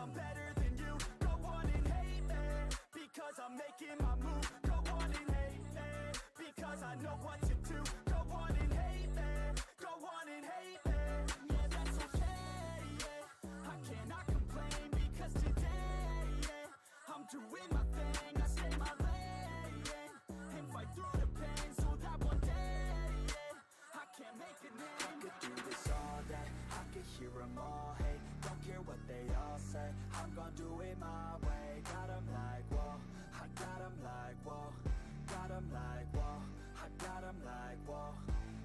I'm better than you. Go on and hate me, because I'm making my move. Go on and hate me, because I know what to do. Go on and hate me, go on and hate me. Yeah, that's okay, yeah. I cannot complain, because today, yeah, I'm doing my thing. I stay my lane, and fight through the pain, so that one day, yeah, I can make a name. I could do this all day, I could hear them all hate. Don't care what they all say, I'm gonna do it my way. Got 'em like, whoa, I got 'em like, whoa. Got 'em like, whoa, I got 'em like, whoa.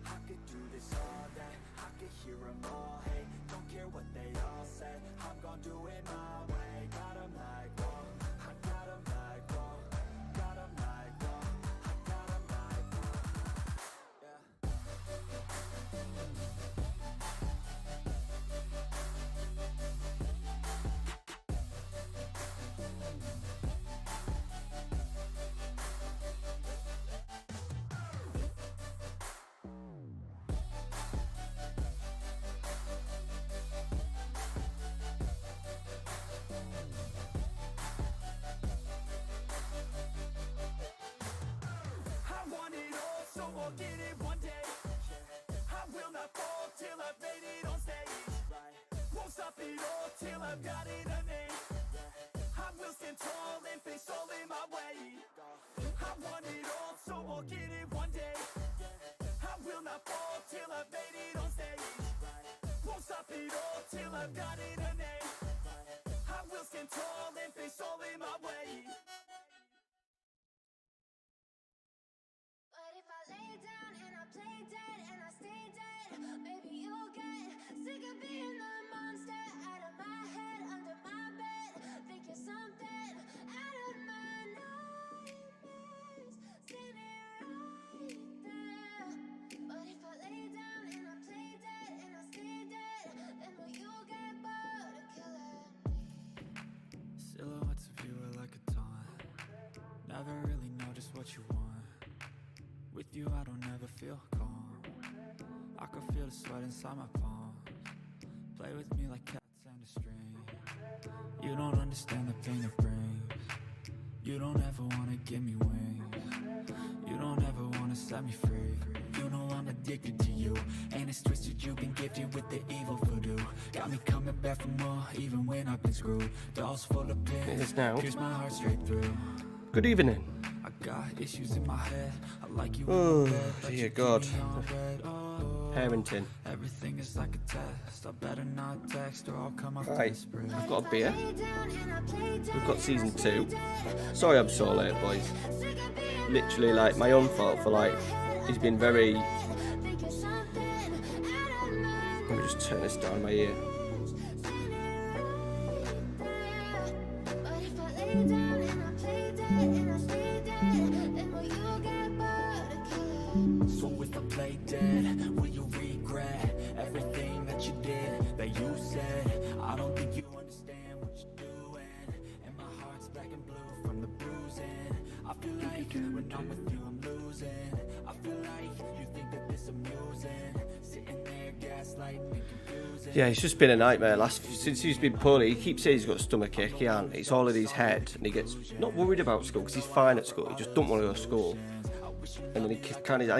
I could do this all day, I could hear them all hate. Don't care what they all say, I'm gonna do it my way. Got 'em like, whoa, I got 'em like, whoa. Got 'em like, whoa, I got 'em like, whoa. Yeah. I want it all, so I'll get it one day. I will not fall till I've made it on stage. Won't stop it all till I've got it a name. I will stand tall and face all in my way. I want it all, so I'll get it one day. I will not fall till I've made it on stage. Won't stop it all till I've got it a name. I will stand tall and face all in my way. But if I lay down and I play dead and I stay dead, maybe you'll get sick of being the monster out of my head, under my bed. Think you're something out of my nightmares, standing right there. But if I lay down and I play dead and I stay dead, then will you get bored of killing me? Silhouettes of you are like a taunt. Never really know just what you want. With you I don't ever feel calm. I can feel the sweat inside my palms. Play with me like cats and a string. You don't understand the pain it brings. You don't ever wanna give me wings. You don't ever wanna set me free. You know I'm addicted to you, and it's twisted. You've been gifted with the evil voodoo. Got me coming back for more, even when I've been screwed. Dolls full of pins, It is now. pierce my heart straight through. Good evening. I got issues in my head. I like you. Oh, in bed, but dear you God. keep me on red. Oh, Parenting. everything is like a test. I better not text or I'll come off Right, desperate. I've got a beer. We've got season 2. Sorry I'm so late, boys. Literally, like, my own fault for, like, he's been very... Let me just turn this down in my ear. So if I play dead, will you regret everything that you did, that you said? I don't think you understand what you're doing, and my heart's black and blue from the bruising. I feel like when I'm with you I'm losing. I feel like you think that this amusing, sitting there gaslighting and confusing. Yeah, it's just been a nightmare. Since he's been poorly, he keeps saying he's got a stomach ache. He ain't. It's all in his head, and he gets not worried about school because he's fine at school. He just don't want to go to school. And then he kind of, I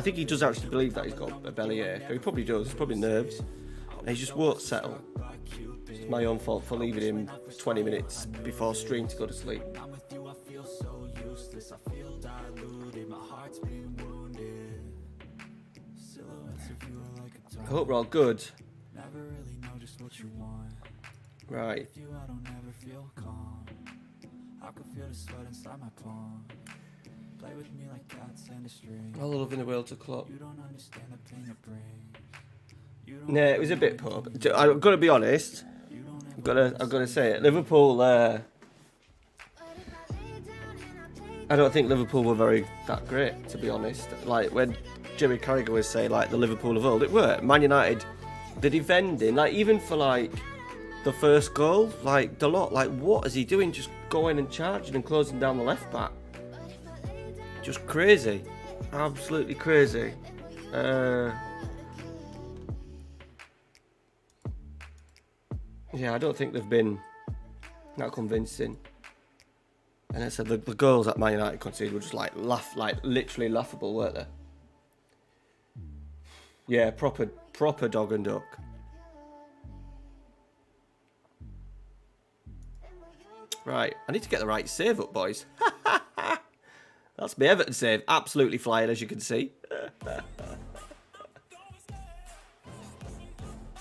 think he does actually believe that he's got a belly ache. Or he probably does. It's probably nerves. And he just won't settle. It's my own fault for leaving him 20 minutes before stream to go to sleep. I'm with you, I feel so useless. I feel diluted. My heart's been wounded. Silhouettes of you are like a I taunt. hope we're all good. Never really know just what you want. Right. With you, I don't ever feel calm. I can feel the sweat inside my palm. Play with me like cats and a string. All love in the world to club. You don't understand the pain it brings. You don't Nah, it was a bit poor. But I've got to be honest. you don't ever I've got to say it. Liverpool. I don't think Liverpool were that great, to be honest. Like when Jimmy Carragher was saying, like the Liverpool of old, it were. Man United, the defending, like even for like the first goal, like the lot, like what is he doing? Just going and charging and closing down the left back. Just crazy, absolutely crazy. Yeah, I don't think they've been Not convincing. And I said the goals that Man United conceded were just like literally laughable, weren't they? Yeah, proper dog and duck. Right, I need to get the right save up, boys. That's my Everton save. Absolutely flying, as you can see.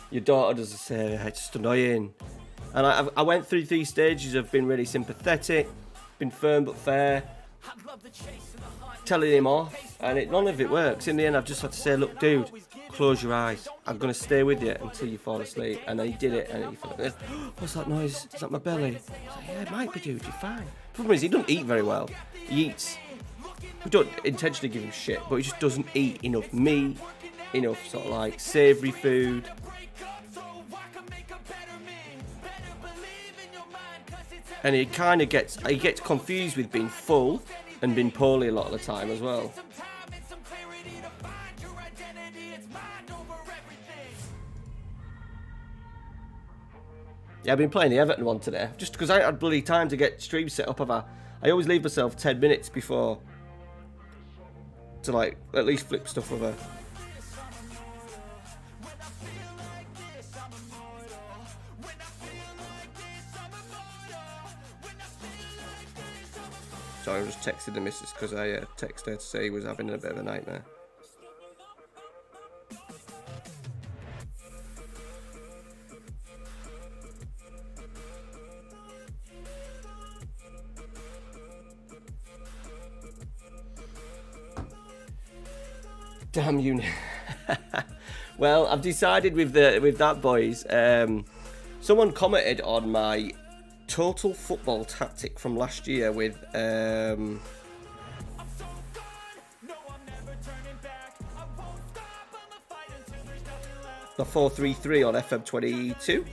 Your daughter does a save. It's just annoying. And I went through 3 stages of being really sympathetic, been firm but fair, telling him off, and none of it works. In the end, I've just had to say, look, dude, close your eyes. I'm going to stay with you until you fall asleep. And then he did it, and he thought, what's that noise? Is that my belly? I was like, yeah, it might be, dude, you're fine. The problem is, he doesn't eat very well. He eats. We don't intentionally give him shit, but he just doesn't eat enough meat, enough sort of like savoury food. And he kind of gets confused with being full and being poorly a lot of the time as well. Yeah, I've been playing the Everton one today, just because I had bloody time to get stream set up. I always leave myself 10 minutes before to like at least flip stuff over. Sorry, I was just texting the missus because I texted her to say he was having a bit of a nightmare. Damn you. Well, I've decided with that, boys. Someone commented on my total football tactic from last year with the 4-3-3 on FM23, and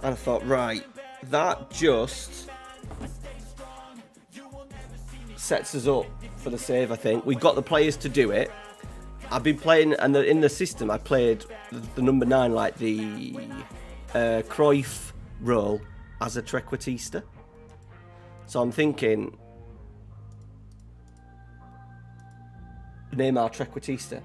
I thought, right, that just sets us up for the save. I think we got the players to do it. I've been playing, and in the system I played the number 9, like the Cruyff role as a trequartista. So I'm thinking Neymar trequartista.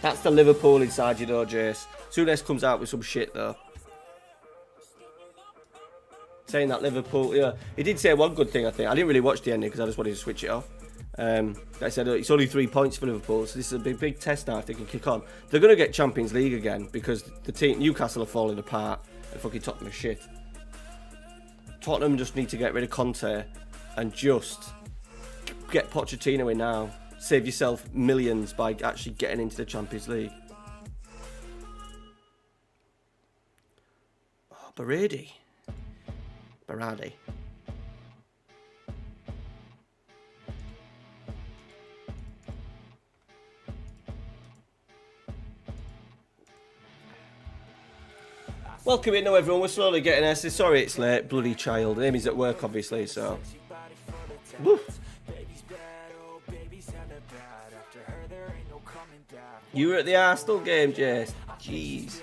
That's the Liverpool inside you though, Jace. Souness comes out with some shit though. Saying that Liverpool, yeah, he did say one good thing. I think I didn't really watch the ending because I just wanted to switch it off. I said it's only 3 points for Liverpool, so this is a big test now if they can kick on. They're going to get Champions League again because the team Newcastle are falling apart and fucking Tottenham are shit. Tottenham just need to get rid of Conte and just get Pochettino in now. Save yourself millions by actually getting into the Champions League. Oh, Berardi. Welcome in now, everyone. We're slowly getting there. Sorry it's late. Bloody child. Amy's at work, obviously, so. Woo. You were at the Arsenal game, Jace. Jeez.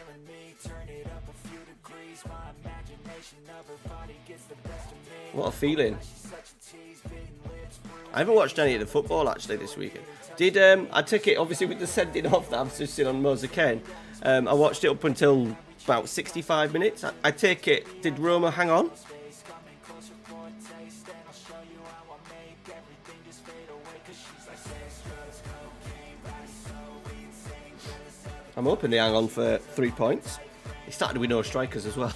What a feeling. I haven't watched any of the football actually this weekend. I took it obviously with the sending off that I've just seen on Moza Ken. I watched it up until about 65 minutes. I take it, did Roma hang on? I'm hoping they hang on for 3 points. He started with no strikers as well.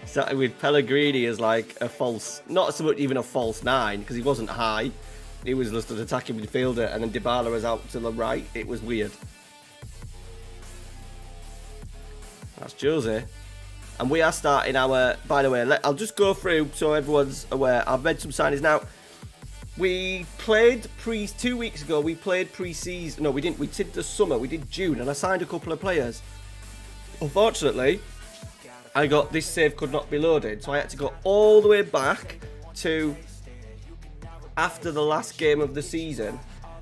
Started with Pellegrini as like a false, not so much even a false 9 because he wasn't high. He was just an attacking midfielder, and then Dybala was out to the right. It was weird. That's Jose. And we are starting our, by the way, I'll just go through so everyone's aware. I've made some signings now. We played 2 weeks ago, we played pre-season. No, we didn't. We did the summer, we did June, and I signed a couple of players. Unfortunately, I got this save could not be loaded, so I had to go all the way back to after the last game of the season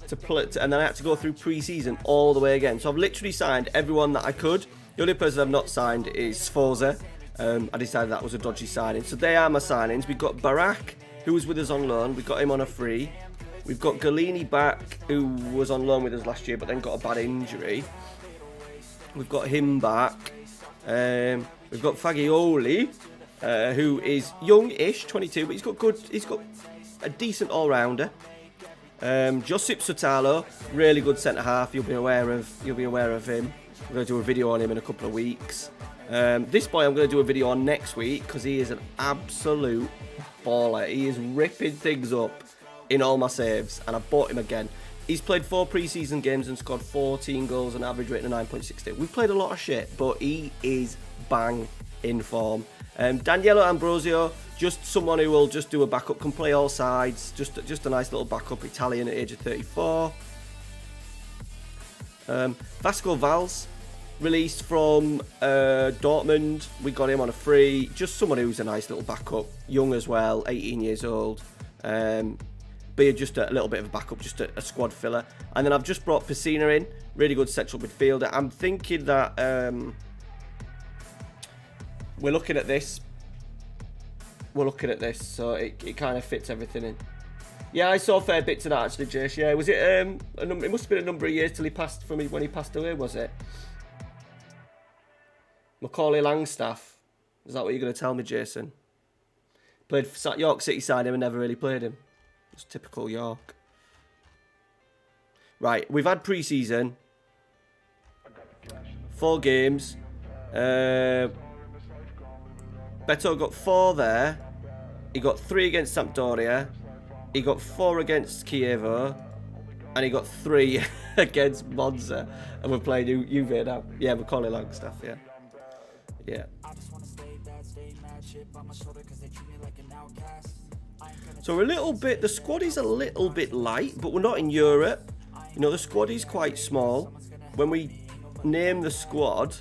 to play, and then I had to go through pre-season all the way again. So I've literally signed everyone that I could. The only person I've not signed is Sforza. I decided that was a dodgy signing. So they are my signings. We've got Barak, who was with us on loan. We got him on a free. We've got Galini back, who was on loan with us last year, but then got a bad injury. We've got him back. We've got Fagioli, who is young-ish, 22, but he's got a decent all-rounder. Josip Sotalo, really good centre half. You'll be aware of him. I'm going to do a video on him in a couple of weeks. This boy I'm going to do a video on next week because he is an absolute baller. He is ripping things up in all my saves, and I bought him again. He's played 4 pre-season games and scored 14 goals, an average rating of 9.62. We've played a lot of shit, but he is bang in form. Daniele Ambrosio, just someone who will just do a backup, can play all sides, just a nice little backup, Italian at age of 34. Vasco Valls, released from Dortmund. We got him on a free, just someone who's a nice little backup, young as well, 18 years old. Be just a little bit of a backup, just a squad filler. And then I've just brought Pessina in, really good central midfielder. I'm thinking that we're looking at this, so it kind of fits everything in. Yeah, I saw a fair bit to that actually, Jace. Yeah, was it? It must have been a number of years till he passed from me when he passed away, was it? Macaulay Langstaff. Is that what you're going to tell me, Jason? Played for York City, signed him and never really played him. It's typical York. Right, we've had pre-season. 4 games. Beto got 4 there. He got 3 against Sampdoria. He got 4 against Chievo. And he got 3 against Monza. And we're playing Juve now. Yeah, Macaulay Langstaff, yeah. Yeah. So we're a little bit, the squad is a little bit light, but we're not in Europe. You know, the squad is quite small. When we name the squad,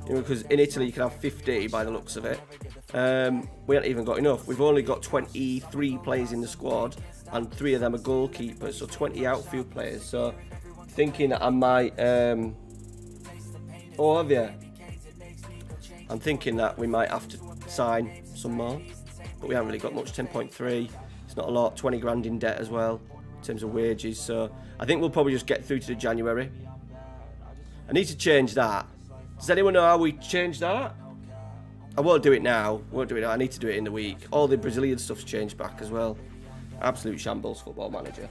you know, because in Italy you can have 50 by the looks of it. We haven't even got enough. We've only got 23 players in the squad, and 3 of them are goalkeepers, so 20 outfield players. So thinking that I might, oh have you? I'm thinking that we might have to sign some more, but we haven't really got much. 10.3, it's not a lot. 20 grand in debt as well in terms of wages. So I think we'll probably just get through to the January. I need to change that. Does anyone know how we change that? I won't do it now. I need to do it in the week. All the Brazilian stuff's changed back as well. Absolute shambles, Football Manager.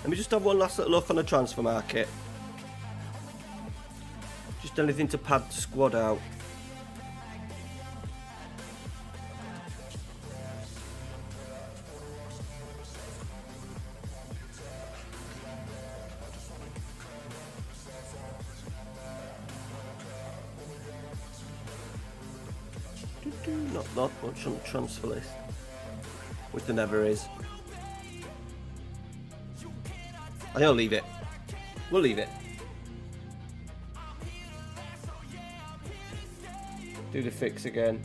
Let me just have one last little look on the transfer market. Just anything to pad the squad out. Not much on the transfer list, which there never is. I think I'll leave it. We'll leave it. Do the fix again.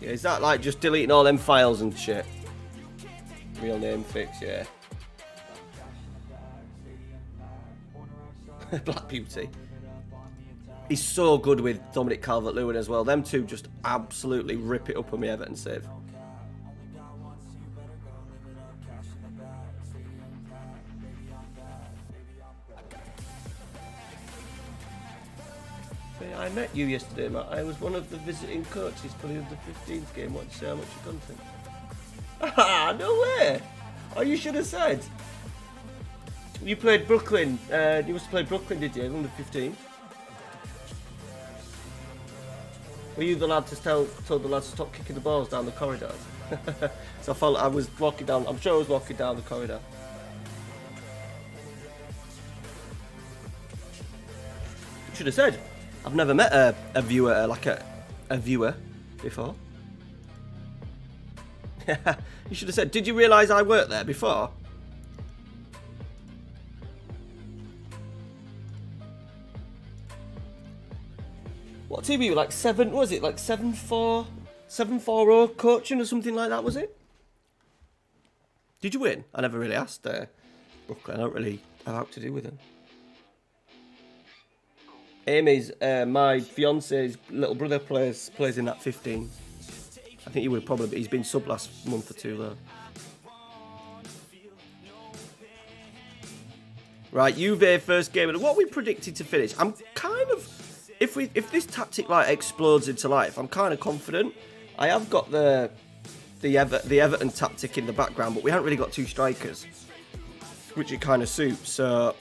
Yeah, is that like just deleting all them files and shit? Real name fix, yeah. Black Beauty. He's so good with Dominic Calvert-Lewin as well. Them two just absolutely rip it up on the Everton save. I met you yesterday, Matt. I was one of the visiting coaches for the under-15s game. What, say how much you done to? Ah, no way! Oh, you should have said. You played Brooklyn. You must have played Brooklyn, did you? Under-15. Were you the lad to told the lads to stop kicking the balls down the corridors? So I was walking down. I'm sure I was walking down the corridor. You should have said. I've never met a viewer like a viewer before. You should have said. Did you realise I worked there before? What team were you? Like 7-4 coaching or something like that, was it? Did you win? I never really asked Brooklyn. I don't really have out to do with them. Amy's, my fiance's little brother plays in that 15. I think he would probably. He's been sub last month or two though. Right, Juve first game. What we predicted to finish? I'm kind of, if this tactic like explodes into life, I'm kind of confident. I have got the Everton tactic in the background, but we haven't really got two strikers, which it kind of suits. So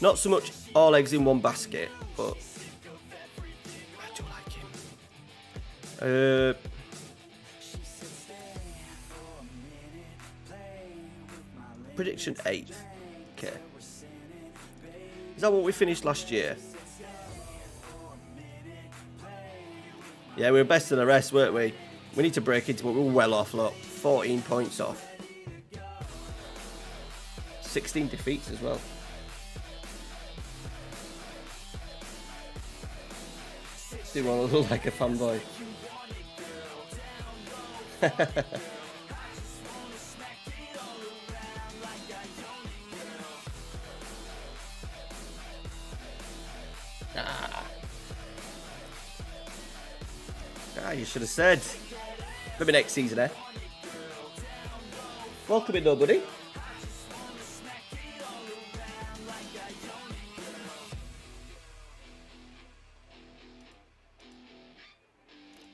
not so much all eggs in one basket, but I do like him. Prediction 8th. Okay. Is that what we finished last year? Yeah, we were best of the rest, weren't we? We need to break into it. We were well off, look. 14 points off. 16 defeats as well. Do want to look like a fanboy. You should have said. Maybe next season, eh? Welcome in, nobody.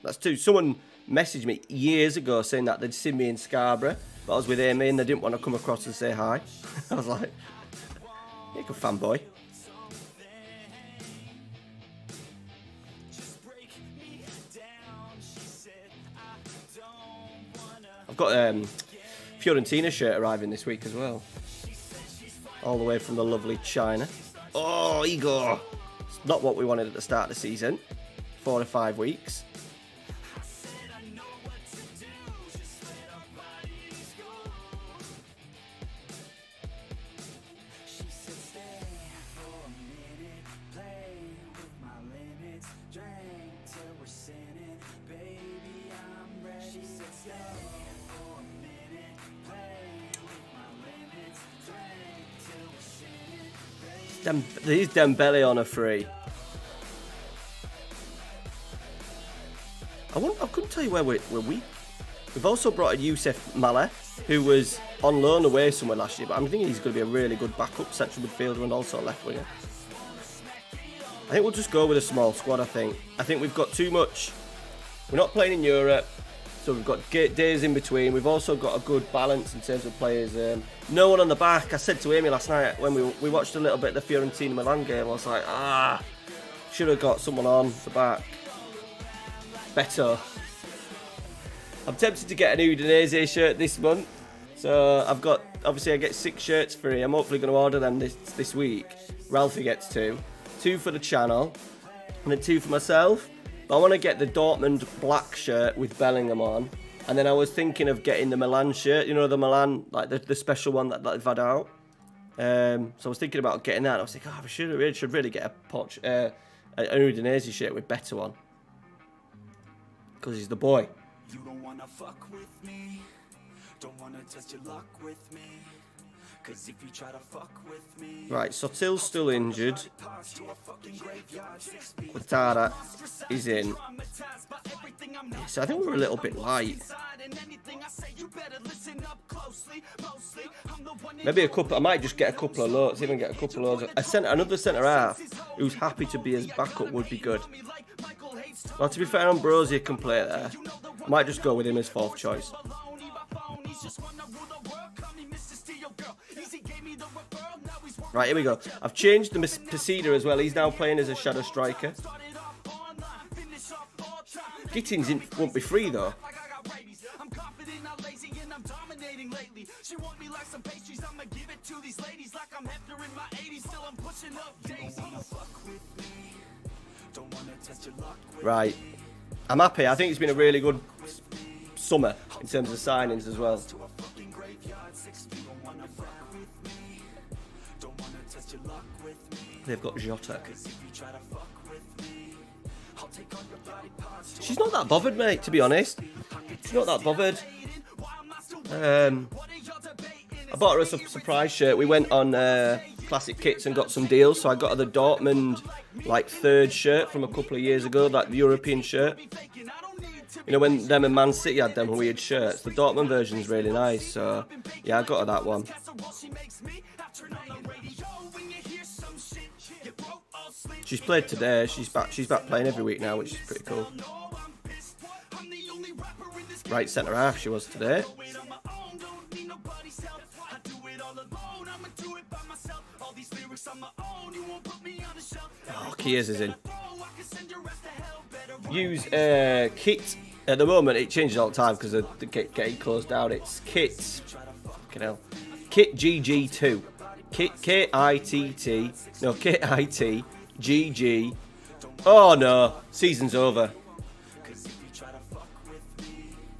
That's two. Someone messaged me years ago saying that they'd seen me in Scarborough, but I was with Amy and they didn't want to come across and say hi. I was like, you're a good fanboy. I've got Fiorentina shirt arriving this week as well. All the way from the lovely China. Oh, Igor! It's not what we wanted at the start of the season. 4 to 5 weeks. He's Dembele on a free. I couldn't tell you where we're weak. We've also brought in Youssef Maleh, who was on loan away somewhere last year, but I'm thinking he's going to be a really good backup central midfielder and also left winger. I think we'll just go with a small squad, I think we've got too much. We're not playing in Europe, so we've got days in between. We've also got a good balance in terms of players. No one on the back. I said to Amy last night when we watched a little bit of the Fiorentina Milan game, I was like, should have got someone on the back. Better. I'm tempted to get an Udinese shirt this month. So I get 6 shirts free. I'm hopefully going to order them this week. Ralphie gets 2. 2 for the channel and then 2 for myself. But I want to get the Dortmund black shirt with Bellingham on. And then I was thinking of getting the Milan shirt, you know, the Milan, like the special one that they've had out. So I was thinking about getting that. And I was like, we should really get an Udinese shirt with Beto on. Because he's the boy. You don't wanna fuck with me. Don't wanna test your luck with me. Cause if you try to fuck with me. Right, Sotil's still injured. Quintana is in. So I think we're a little bit light. Maybe a couple. I might just get a couple of loads. Even get a couple of loads. Another centre half who's happy to be as backup would be good. Well, to be fair, Ambrosia can play there. I might just go with him as 4th choice. Right, here we go. I've changed the Pasida as well. He's now playing as a shadow striker. Gittins won't be free though. Right. I'm happy. I think it's been a really good summer in terms of signings as well. They've got Jota. She's not that bothered, mate, to be honest. She's not that bothered. I bought her a surprise shirt. We went on Classic Kits and got some deals, so I got her the Dortmund like third shirt from a couple of years ago, like the European shirt. You know, when them and Man City had them weird shirts, the Dortmund version's really nice, so yeah, I got her that one. She's played today. She's back playing every week now, which is pretty cool. Right centre half she was today. Oh, Kiers is in. Use kit. At the moment, it changes all the time because of the getting closed down. It's kits. Fucking hell. Kit GG2. Kit KITT. No, KIT GG. Oh no, season's over.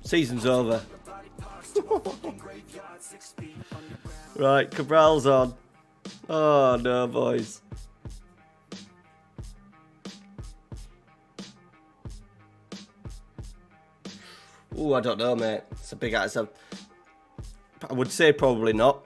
Season's over. Right, Cabral's on. Oh no, boys. Ooh, I don't know, mate. It's a big answer. I would say probably not.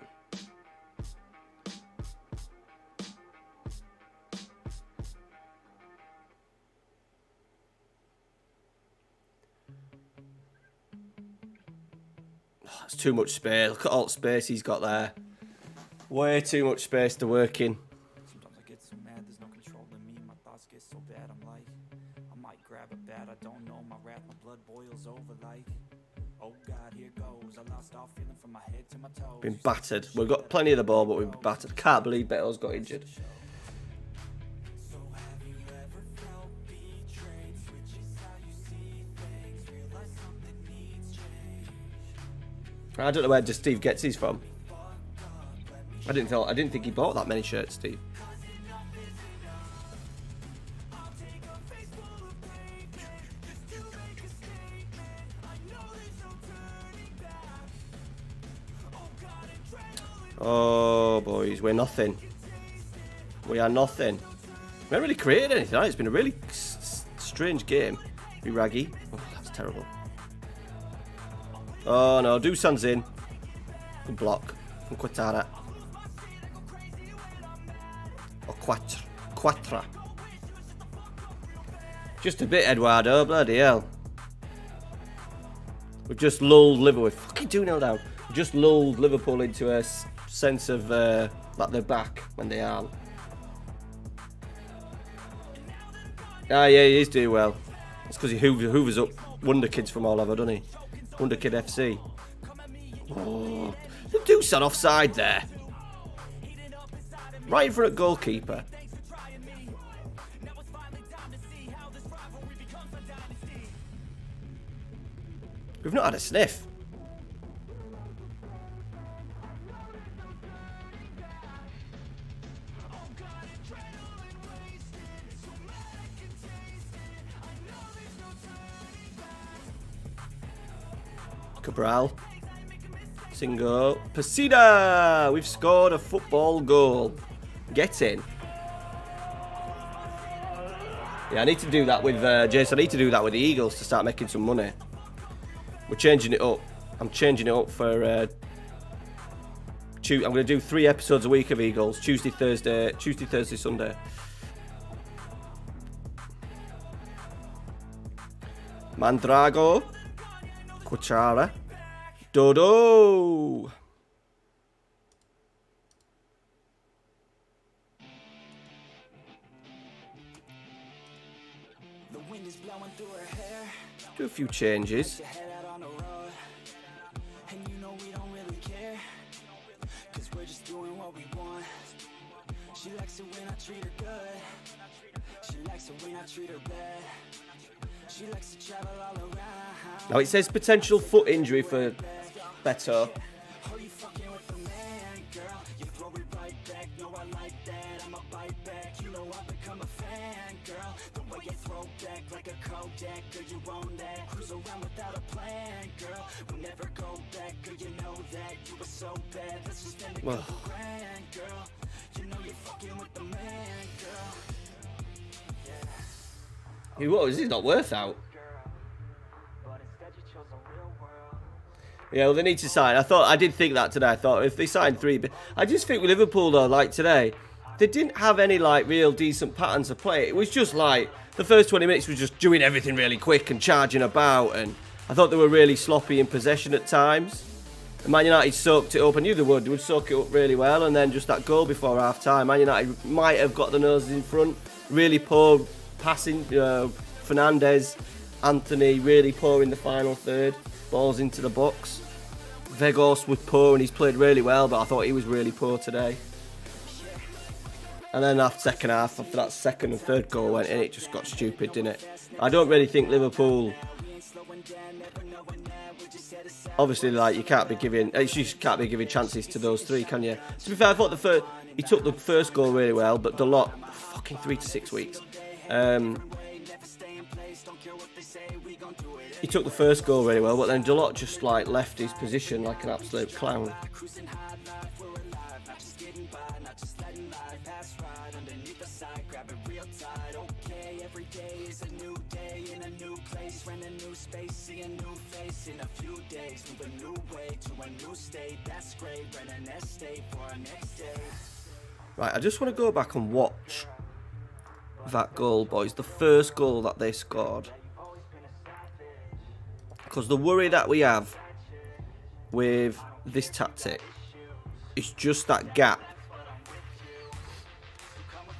That's too much space. Look at all the space he's got there. Way too much space to work in. Sometimes I get so mad, there's no control in me. My thoughts get so bad, I'm like, I might grab a bat, I don't know, my wrath, my blood boils over like, oh God, here goes. I lost all feeling from my head to my toes. Been battered. We've got plenty of the ball, but we've been battered. Can't believe Beto's got injured. I don't know where Steve gets his from. I didn't think he bought that many shirts, Steve. Oh, boys, we're nothing. We are nothing. We haven't really created anything, right? It's been a really strange game. Be raggy. Oh, that's terrible. Oh, no. Dusan's in. Good block from Quattara. Or Quattra. Just a bit, Eduardo. Bloody hell. We've just lulled Liverpool. We're fucking 2-0 down. We've just lulled Liverpool into a sense of that they're back when they aren't. Ah, yeah, he is doing well. It's because he hoovers up Wonder Kids from all over, doesn't he? Wonder Kid FC. Oh, the Dusan offside there. Right in front of goalkeeper. We've not had a sniff. Cabral. Singo. Pasida! We've scored a football goal. Get in. Yeah, I need to do that with Jason. I need to do that with the Eagles to start making some money. We're changing it up. I'm changing it up for I'm going to do 3 episodes a week of Eagles. Tuesday, Thursday, Sunday. Mandrago. Quachara. Dodo. The wind is blowing through her hair. Do a few changes. And you know we don't really care, 'cause we're just doing what we want. She likes it when I treat her good. She likes it when I treat her bad. She likes to travel all around. Now it says potential foot injury for Beto. Oh, you fucking with the man, girl. You throw it right back. No, I like that. I'm a bite back. You know I've become a fan, girl. The way you throw back like a Kodak. Girl, you own that. Cruise around without a plan, girl. We'll never go back. Girl, you know that. You were so bad. Let's just spend a couple grand, girl. You know you're fucking with the man, He's not worth out. Yeah, well, they need to sign. I did think that today. I thought if they signed 3, but I just think with Liverpool though, like today, they didn't have any like real decent patterns of play. It was just like the first 20 minutes was just doing everything really quick and charging about, and I thought they were really sloppy in possession at times. And Man United soaked it up. I knew they would soak it up really well, and then just that goal before half time, Man United might have got the noses in front. Really poor passing, Fernandes, Anthony really poor in the final third. Balls into the box. Vegas was poor and he's played really well, but I thought he was really poor today. And then after second half, after that second and third goal went in, it just got stupid, didn't it? I don't really think Liverpool. Obviously, like you can't be giving chances to those 3, can you? To be fair, I thought he took the first goal really well, but Dalot, fucking 3 to 6 weeks. He took the first goal really well, but then Dalot just like left his position like an absolute clown. Right, I just want to go back and watch that goal, boys. The first goal that they scored. Because the worry that we have with this tactic is just that gap.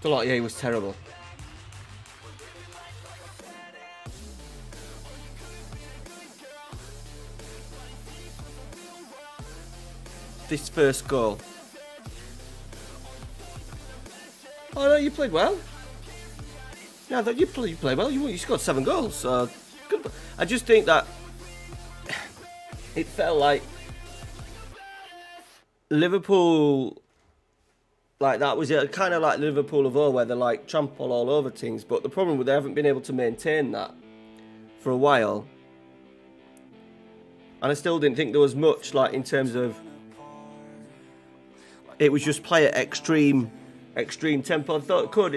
Yeah, he was terrible. This first goal. Oh no, you played well. Yeah, I thought you played well. You scored 7 goals. So good. I just think that it felt like Liverpool, like that was it, kind of like Liverpool of old, where they like trample all over things. But the problem with they haven't been able to maintain that for a while, and I still didn't think there was much like in terms of. It was just play at extreme tempo. I thought it could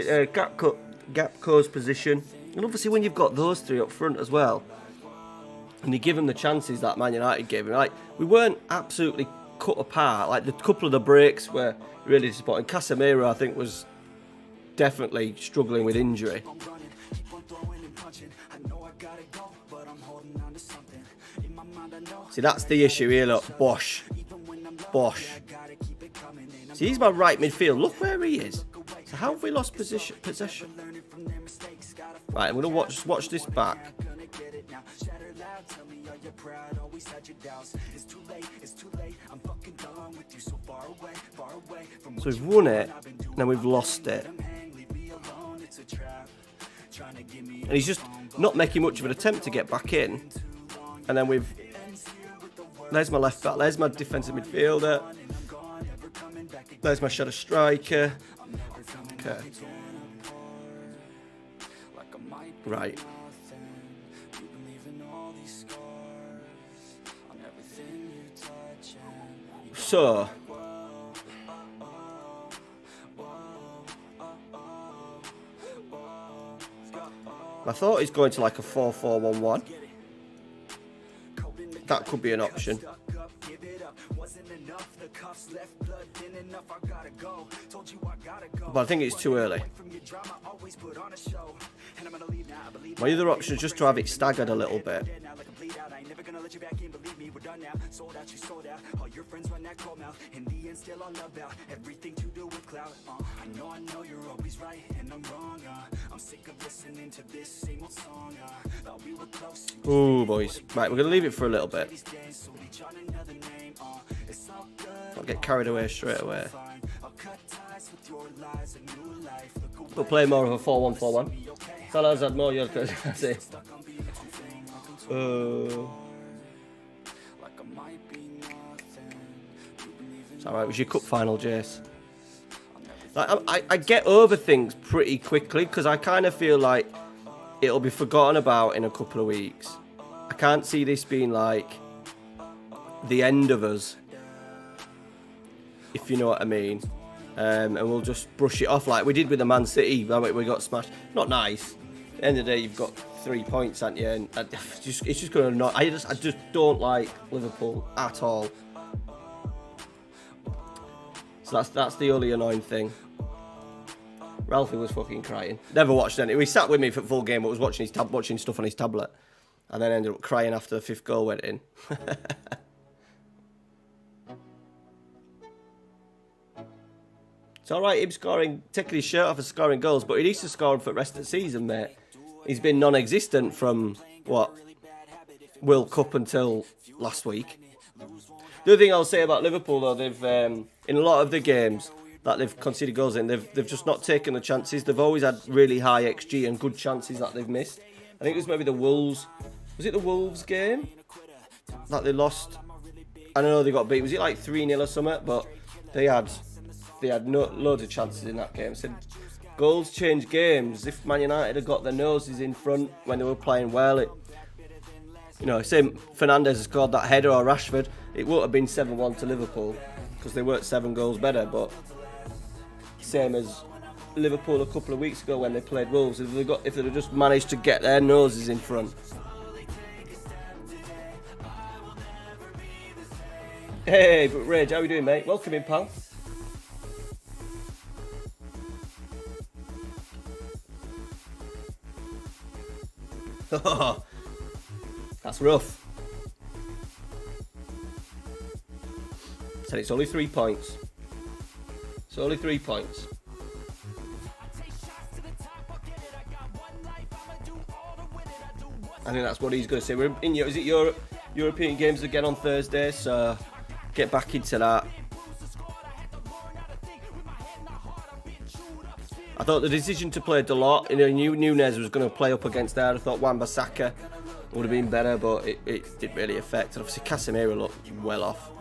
gap cause position, and obviously when you've got those 3 up front as well. And you give them the chances that Man United gave him. Like, we weren't absolutely cut apart. Like, the couple of the breaks were really disappointing. Casemiro, I think, was definitely struggling with injury. See, that's the issue here, look. Bosch. See, he's my right midfield. Look where he is. So how have we lost possession? Right, I'm going to watch this back. So we've won it, then we've lost it. And he's just not making much of an attempt to get back in. And then there's my left back, there's my defensive midfielder. There's my shadow striker. Okay. Right. So, I thought he's going to like a 4-4-1-1. That could be an option. But I think it's too early. My other option is just to have it staggered a little bit. Ooh, boys. Right, we're going to leave it for a little bit. Don't get carried away straight away. We'll play more of a 4-1-4-1. Salah's had more yards. It's alright, it was your cup final, Jace. Like, I get over things pretty quickly because I kind of feel like it'll be forgotten about in a couple of weeks. I can't see this being like the end of us, if you know what I mean. And we'll just brush it off like we did with the Man City. We got smashed. Not nice. end of the day, you've got 3 points, haven't you? And it's just going to annoy. I just don't like Liverpool at all. So that's the only annoying thing. Ralphie was fucking crying. Never watched any. He sat with me for the full game, but was watching watching stuff on his tablet, and then ended up crying after the 5th goal went in. It's all right, him taking his shirt off and scoring goals, but he needs to score for the rest of the season, mate. He's been non-existent from World Cup until last week. The other thing I'll say about Liverpool, though, they've in a lot of the games that they've conceded goals in, they've just not taken the chances. They've always had really high XG and good chances that they've missed. I think it was maybe the Wolves. Was it the Wolves game that they lost? I don't know, they got beat. Was it like 3-0 or something? But they had loads of chances in that game. So goals change games. If Man United had got their noses in front when they were playing well, say Fernandes scored that header or Rashford, it would have been 7-1 to Liverpool because they weren't 7 goals better. But same as Liverpool a couple of weeks ago when they played Wolves, if they'd have just managed to get their noses in front. Hey, but Rage, how are you doing, mate? Welcome in, pal. That's rough. Said it's only 3 points. It's only 3 points. I think that's what he's going to say. We're in. Is it European games again on Thursday? So get back into that. I thought the decision to play Dalot, Nunez was going to play up against there. I thought Wan-Bissaka would have been better, but it didn't really affect. And obviously Casemiro looked well off.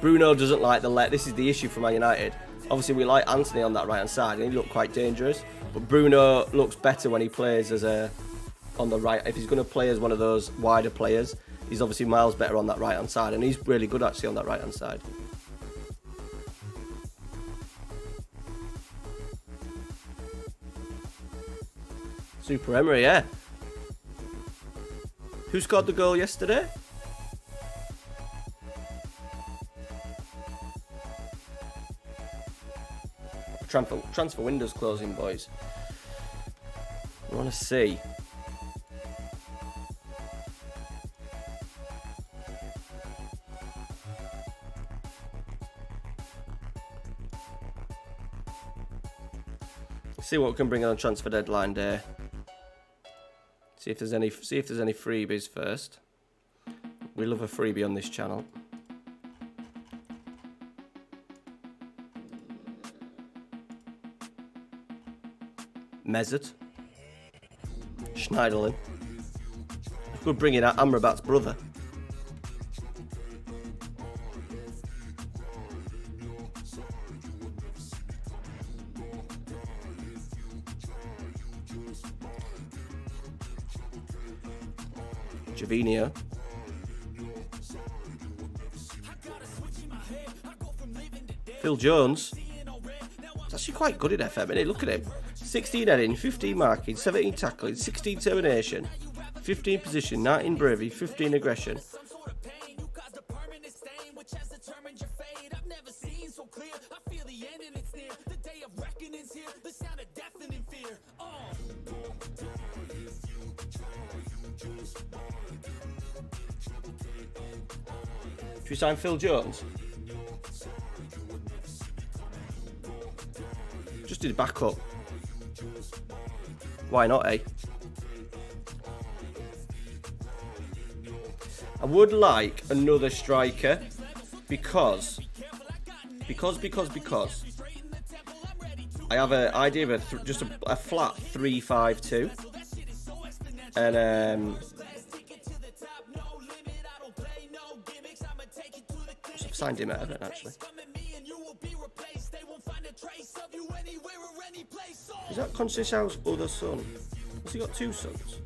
Bruno doesn't like this is the issue for Man United. Obviously we like Anthony on that right hand side and he looked quite dangerous. But Bruno looks better when he plays on the right. If he's going to play as one of those wider players, he's obviously miles better on that right hand side, and he's really good actually on that right hand side. Super Emery, yeah. Who scored the goal yesterday? Transfer window's closing, boys. I want to see. See what we can bring on transfer deadline day. See if there's any freebies first. We love a freebie on this channel. Mesut, Schneiderlin. Could bring in Amrabat's brother. Javinho. Phil Jones. It's actually quite good in FM, isn't it? Look at him. 16 heading, 15 marking, 17 tackling, 16 termination, 15 position, 19 bravery, 15 aggression. Should we sign Phil Jones? Just did backup. Why not, eh? I would like another striker because I have an idea of just a flat 3-5-2 and I've signed him out of it actually. Is that Conceição's other son? Has he got 2 sons?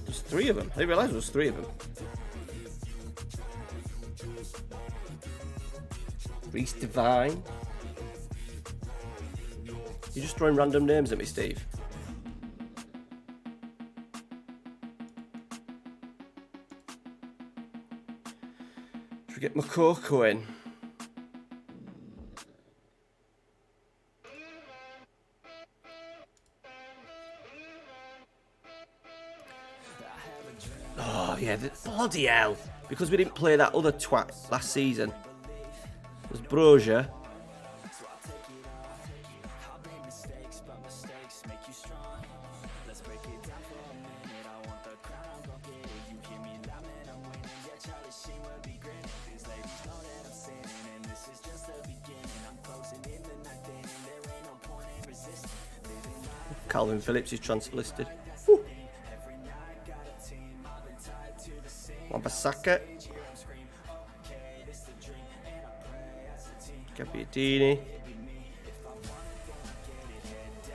There's 3 of them. I didn't realise there was 3 of them. Reese Devine. You're just throwing random names at me, Steve. Should we get Makoko in? Oh, yeah, bloody hell. Because we didn't play that other twat last season. It was Brozier. Calvin Phillips is transfer listed. Wambasaka. Gabbiadini.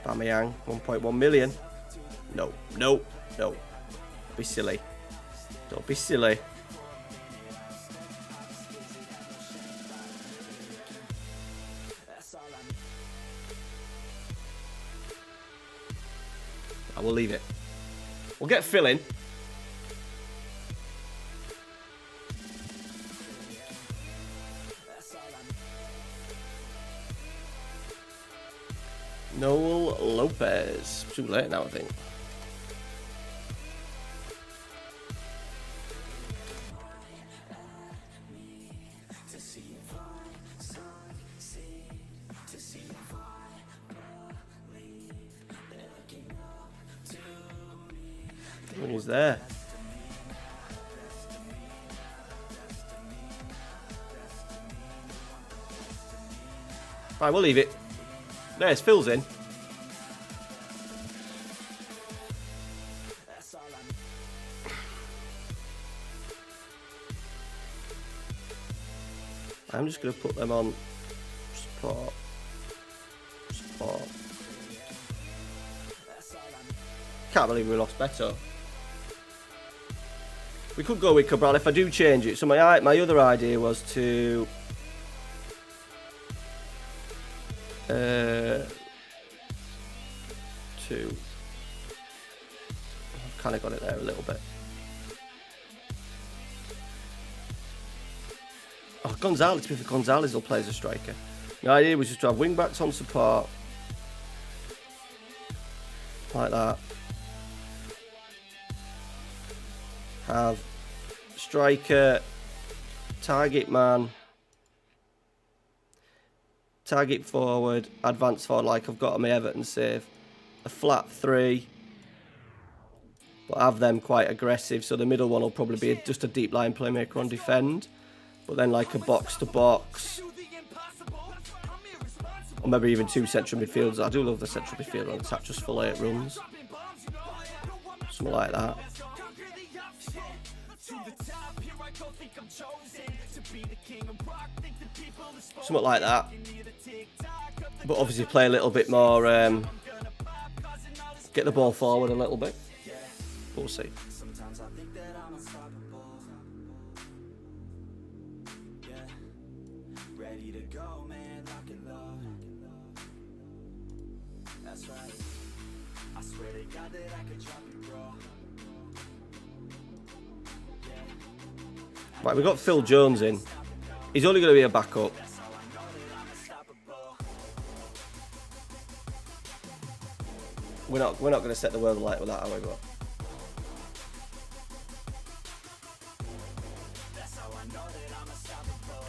Aubameyang, 1.1 million. No. Don't be silly. Don't be silly. I will leave it. We'll get Phil in. Noel Lopez. Too late now, I think. When he's there. Right, we'll leave it. There's Phil's in. I'm just going to put them on support. Can't believe we lost Beto. We could go with Cabral if I do change it. So my other idea was to I've kind of got it there a little bit. Oh, Gonzalez will play as a striker. The idea was just to have wing backs on support like that. Have striker, target man, target forward, advance forward like I've got on my Everton save. A flat three, but have them quite aggressive. So the middle one will probably be just a deep line playmaker on defend, but then like a box to box, or maybe even two central midfielders. I do love the central midfielder on attack just for late runs, something like that. Something like that, but obviously play a little bit more, get the ball forward a little bit. We'll see. Right, we've got Phil Jones in. He's only going to be a backup. We're not going to set the world alight with that, are we? But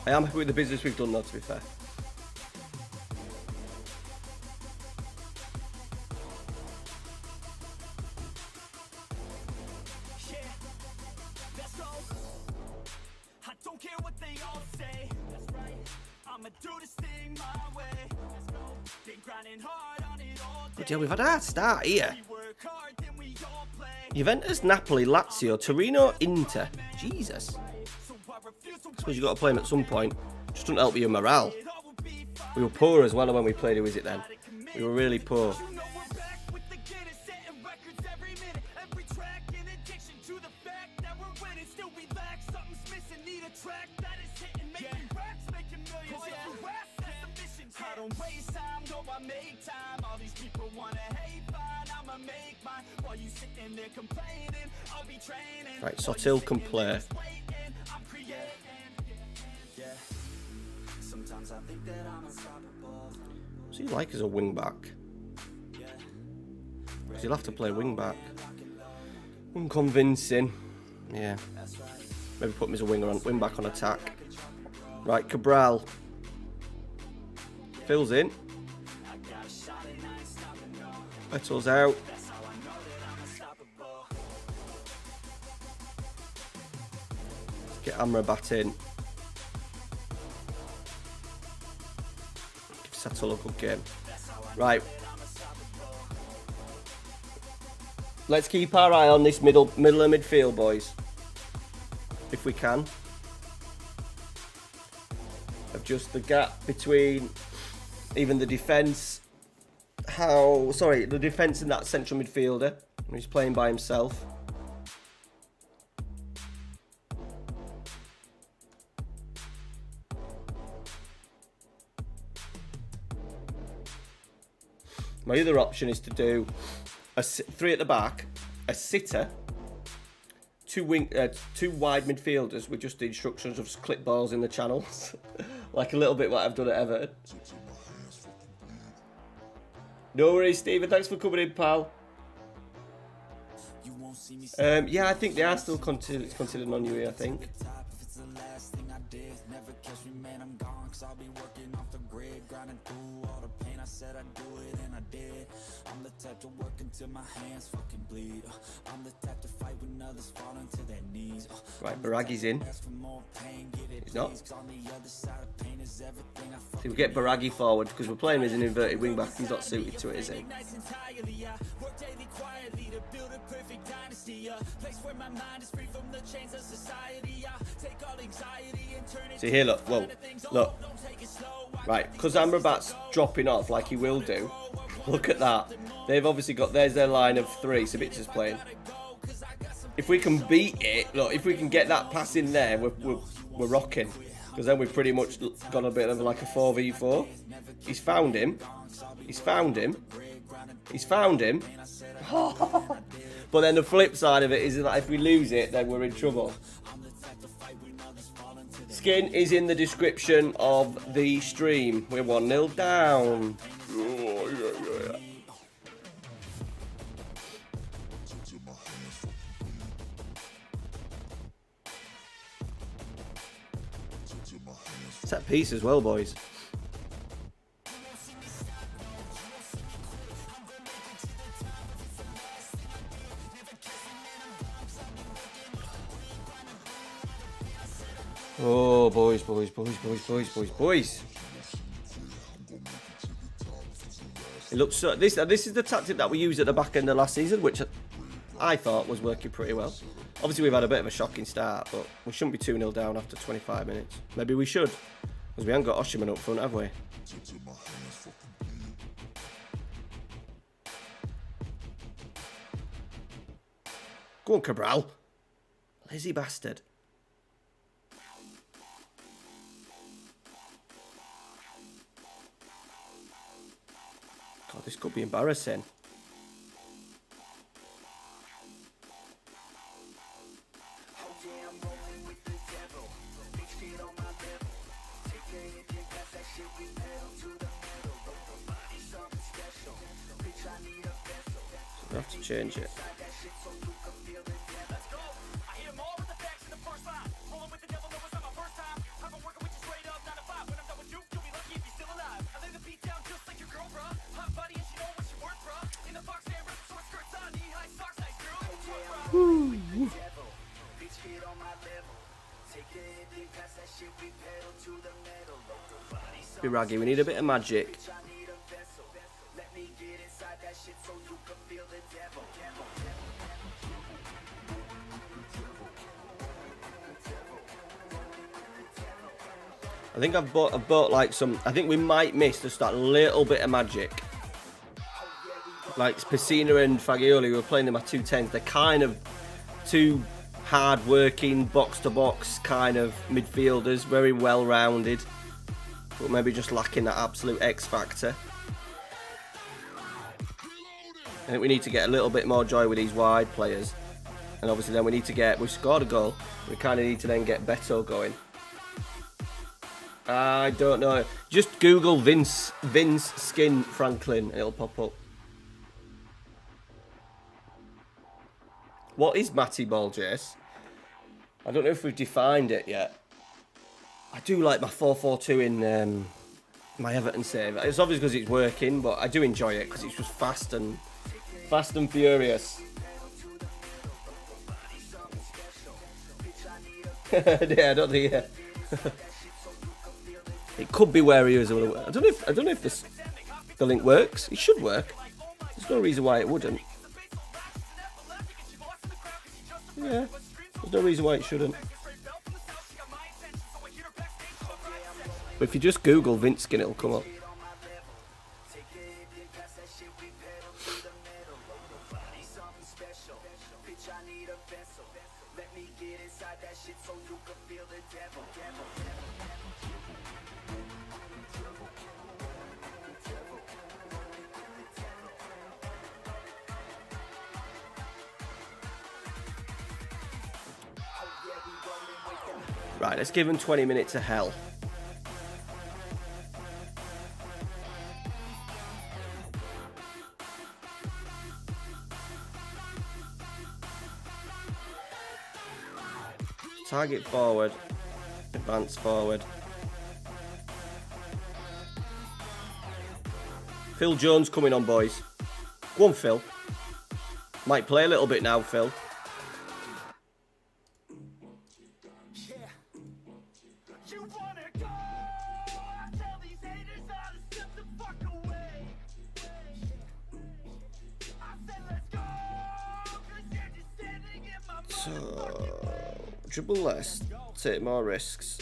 I am happy with the business we've done, though, to be fair. Yeah, we've had a hard start here. Juventus, Napoli, Lazio, Torino, Inter. Jesus. I suppose you've got to play him at some point. Just doesn't help your morale. We were poor as well when we played. Who is it then? We were really poor. don't waste time, no, I make time. All these people wanna hate, fine, I'ma make mine. While you sitting there complaining, I'll be training. Right, Sotil can play. I'm creating. Yeah. Sometimes I think that I'm unstoppable. What's he like as a wing back? Because he'll have to play wing back. Unconvincing. Yeah. Maybe put him as a winger on wing back on attack. Right, Cabral. Fills in. Bettel's out. Get Amrabat in. Give Satul a good game. Right. Let's keep our eye on this middle of midfield, boys. If we can. Of just the gap between even the defence. The defence and that central midfielder. He's playing by himself. My other option is to do three at the back, a sitter, two wide midfielders with just the instructions of just clip balls in the channels, like a little bit what I've done at Everton. No worries, Stephen. Thanks for coming in, pal. Yeah, I think they are still considered on you here, I think. Right, Baragi's in. He's not. So we get Baragi forward because we're playing as an inverted wing back. He's not suited to it, is he? See here, look. Whoa, look. Right, because Amrabat's dropping off like he will do. Look at that. They've obviously got, there's their line of three. Sabitza's playing. If we can beat it, look, if we can get that pass in there, we're rocking. Because then we've pretty much got a bit of like a 4v4. He's found him. He's found him. He's found him. But then the flip side of it is that if we lose it, then we're in trouble. Skin is in the description of the stream. We're 1-0 down. Set piece as well, boys. Oh, boys. It looks so. This is the tactic that we used at the back end of last season, which I thought was working pretty well. Obviously, we've had a bit of a shocking start, but we shouldn't be 2-0 down after 25 minutes. Maybe we should, because we haven't got Oshiman up front, have we? Go on, Cabral. Lazy bastard. God, this could be embarrassing. I have to change it. Biragi, we need a bit of magic. I think I've bought like some. I think we might miss just that little bit of magic. Like Spacina and Fagioli, who were playing them at 210s. They're kind of two hard-working, box-to-box kind of midfielders, very well-rounded. but maybe just lacking that absolute X factor. I think we need to get a little bit more joy with these wide players. And obviously then we've scored a goal. We kind of need to then get Beto going. I don't know. Just Google Vince Skin Franklin and it'll pop up. What is Matty Ball, Jace? I don't know if we've defined it yet. I do like my 4-4-2 in my Everton save. It's obviously because it's working, but I do enjoy it because it's just fast and furious. Yeah, I don't think. Yeah. It could be where he is. I don't know if the link works. It should work. There's no reason why it wouldn't. Yeah, there's no reason why it shouldn't. But if you just Google Vince Skin, it'll come up. Right, let's give him 20 minutes of hell. Target forward. Advance forward. Phil Jones coming on, boys. Go on, Phil. Might play a little bit now, Phil. Dribble less, take more risks,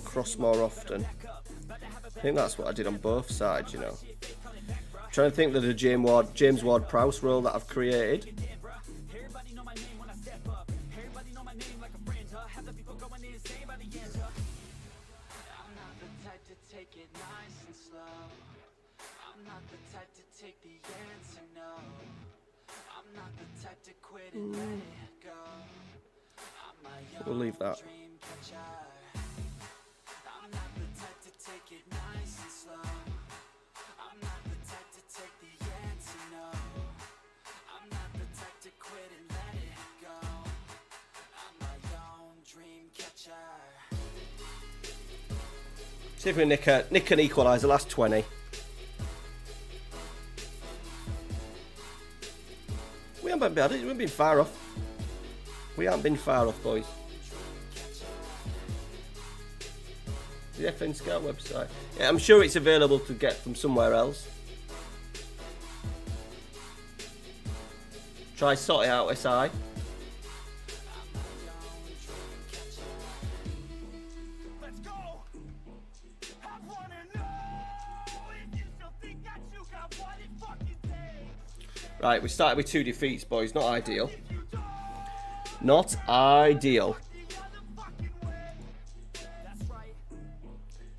cross more often. I think that's what I did on both sides, you know. I'm trying to think of the James Ward-Prowse role that I've created. We'll leave that. See if we nick an equaliser, last 20. We haven't been far off. We haven't been far off, boys. The FN Scout website. Yeah, I'm sure it's available to get from somewhere else. Try sort it out, SI. Right, we started with 2 defeats, boys. Not ideal. Not ideal.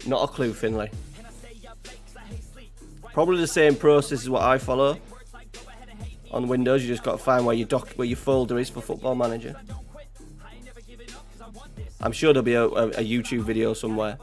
Not a clue, Finlay. Probably the same process as what I follow. On Windows, you just got to find where your folder is for Football Manager. I'm sure there'll be a YouTube video somewhere.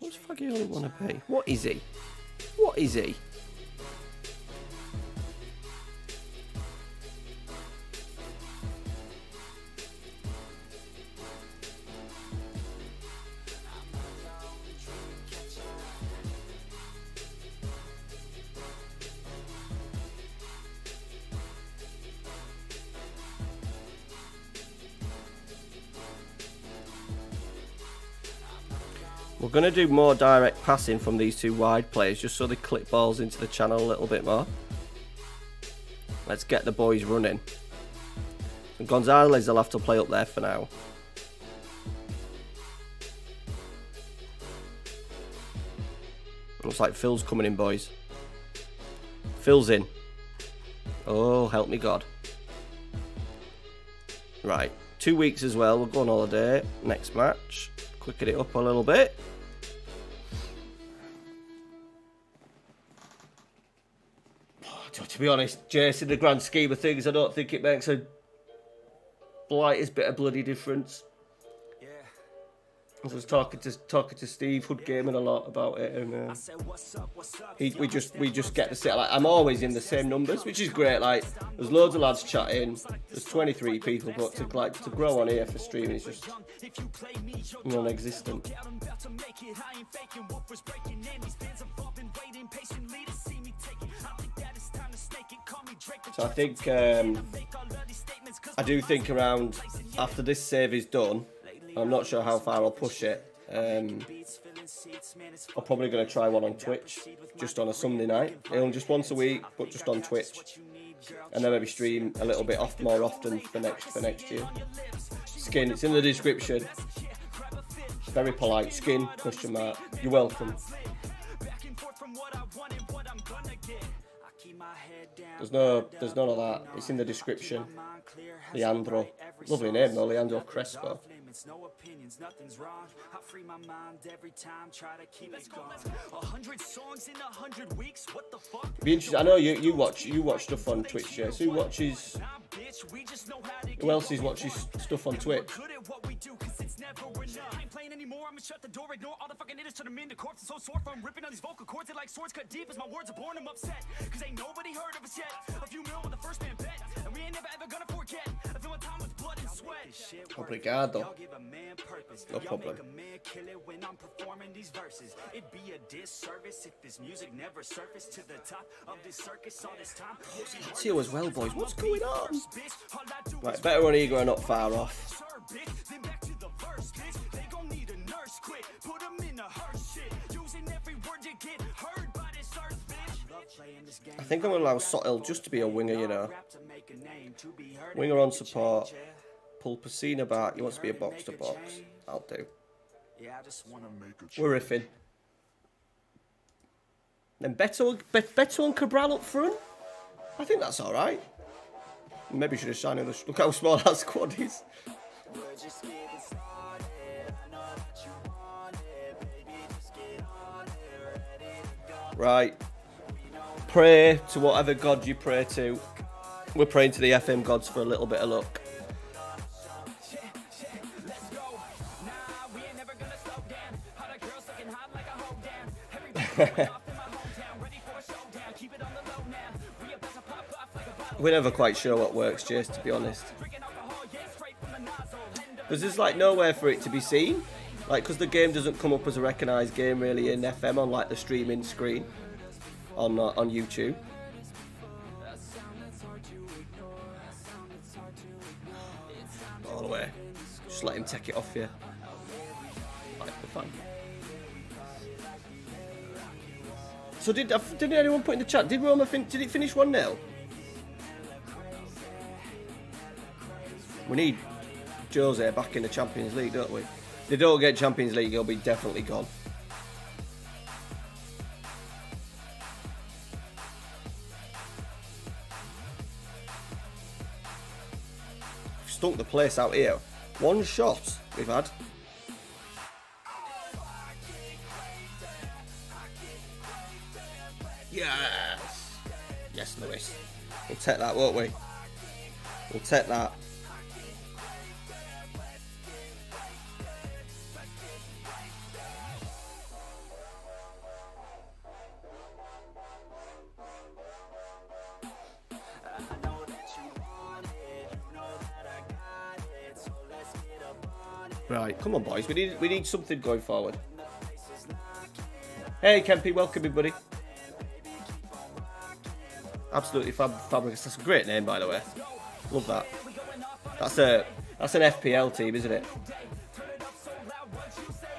What the fuck do you only want to pay? What is he? What is he? We're going to do more direct passing from these two wide players, just so they clip balls into the channel a little bit more. Let's get the boys running. And Gonzalez will have to play up there for now. Looks like Phil's coming in, boys. Phil's in. Oh, help me God. Right, 2 weeks as well. We'll go on holiday. Next match. Quicken it up a little bit. To be honest, Jason, in the grand scheme of things, I don't think it makes a slightest bit of bloody difference. I was talking to Steve Hoodgamen a lot about it, and we just get to sit. Like, I'm always in the same numbers, which is great. Like, there's loads of lads chatting. There's 23 people, but to grow on here for streaming is just non-existent. So I think I do think around after this save is done. I'm not sure how far I'll push it. I'm probably going to try one on Twitch, just on a Sunday night. Just once a week, but just on Twitch, and then maybe stream a little bit more often for next year. Skin, it's in the description. Very polite. Skin ? You're welcome. There's none of that. It's in the description. Leandro, lovely name though, Leandro Crespo. No opinions, nothing's wrong. I free my mind every time, try to keep it going. 100 songs in 100 weeks. What the fuck? Be interesting. I know you watch stuff on Twitch, Jess. Who else watches stuff on Twitch? Anymore, I'm gonna shut the door, ignore all the fucking idiots, turn them into corpses. So sore from ripping on these vocal cords, it like swords cut deep as my words are born. I'm upset, cause ain't nobody heard of us yet. A few mil with the first man bet, and we ain't never ever gonna forget. I feel my time with blood and sweat. Obrigado. No problem. It'd be a disservice if this music never surfaced to the top of this circus all this time. See you as well, boys. What's going on? Right, better on ego and not far off. I think I'm going to allow Sotil just to be a winger, you know. Winger on support. Pull Pacina back. He wants to be a box-to-box. I'll do. We're riffing. Then Beto and Cabral up front? I think that's alright. Maybe should have signed him. Look how small that squad is. Right. Pray to whatever god you pray to. We're praying to the FM gods for a little bit of luck. We're never quite sure what works, Jace, to be honest. Because there's like nowhere for it to be seen. Like, because the game doesn't come up as a recognised game really in FM on like the streaming screen on YouTube. All the way. Just let him take it off you. Like the fun. So did anyone put in the chat? Did Roma did it finish 1-0? We need Jose back in the Champions League, don't we? If they don't get Champions League, he'll be definitely gone. We've stunk the place out here. One shot we've had. Yes! Yes, Lewis. We'll take that, won't we? We'll take that. Right, come on, boys. We need something going forward. Hey, Kempy, welcome, everybody. Absolutely fabulous. That's a great name, by the way. Love that. That's an FPL team, isn't it?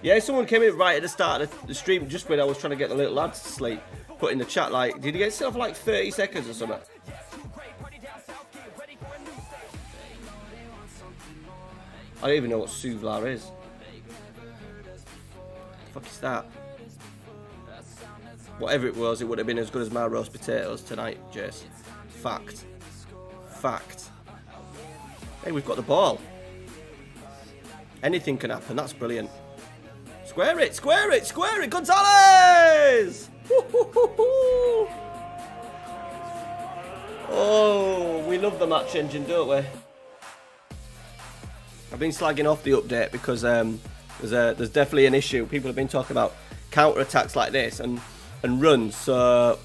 Yeah, someone came in right at the start of the stream, just when I was trying to get the little lads to sleep, put in the chat, like, did he get set off like 30 seconds or something? I don't even know what souvlaki is. The fuck is that? Whatever it was, it would have been as good as my roast potatoes tonight, Jace. Fact. Fact. Hey, we've got the ball. Anything can happen, that's brilliant. Square it, square it, square it, Gonzalez! Oh, we love the match engine, don't we? I've been slagging off the update because there's definitely an issue. People have been talking about counter-attacks like this and runs. So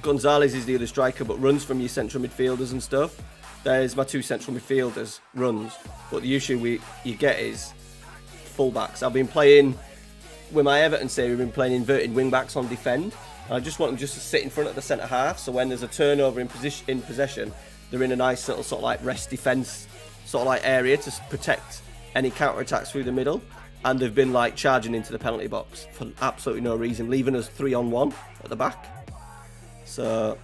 Gonzalez is the other striker, but runs from your central midfielders and stuff. There's my two central midfielders, runs. But the issue you get is fullbacks. I've been playing, with my Everton say, we've been playing inverted wing-backs on defend. And I just want them just to sit in front of the centre-half, so when there's a turnover in possession, they're in a nice little sort of like rest defence sort of like area to protect any counter-attacks through the middle. And they've been like charging into the penalty box for absolutely no reason, leaving us 3-on-1 at the back. So,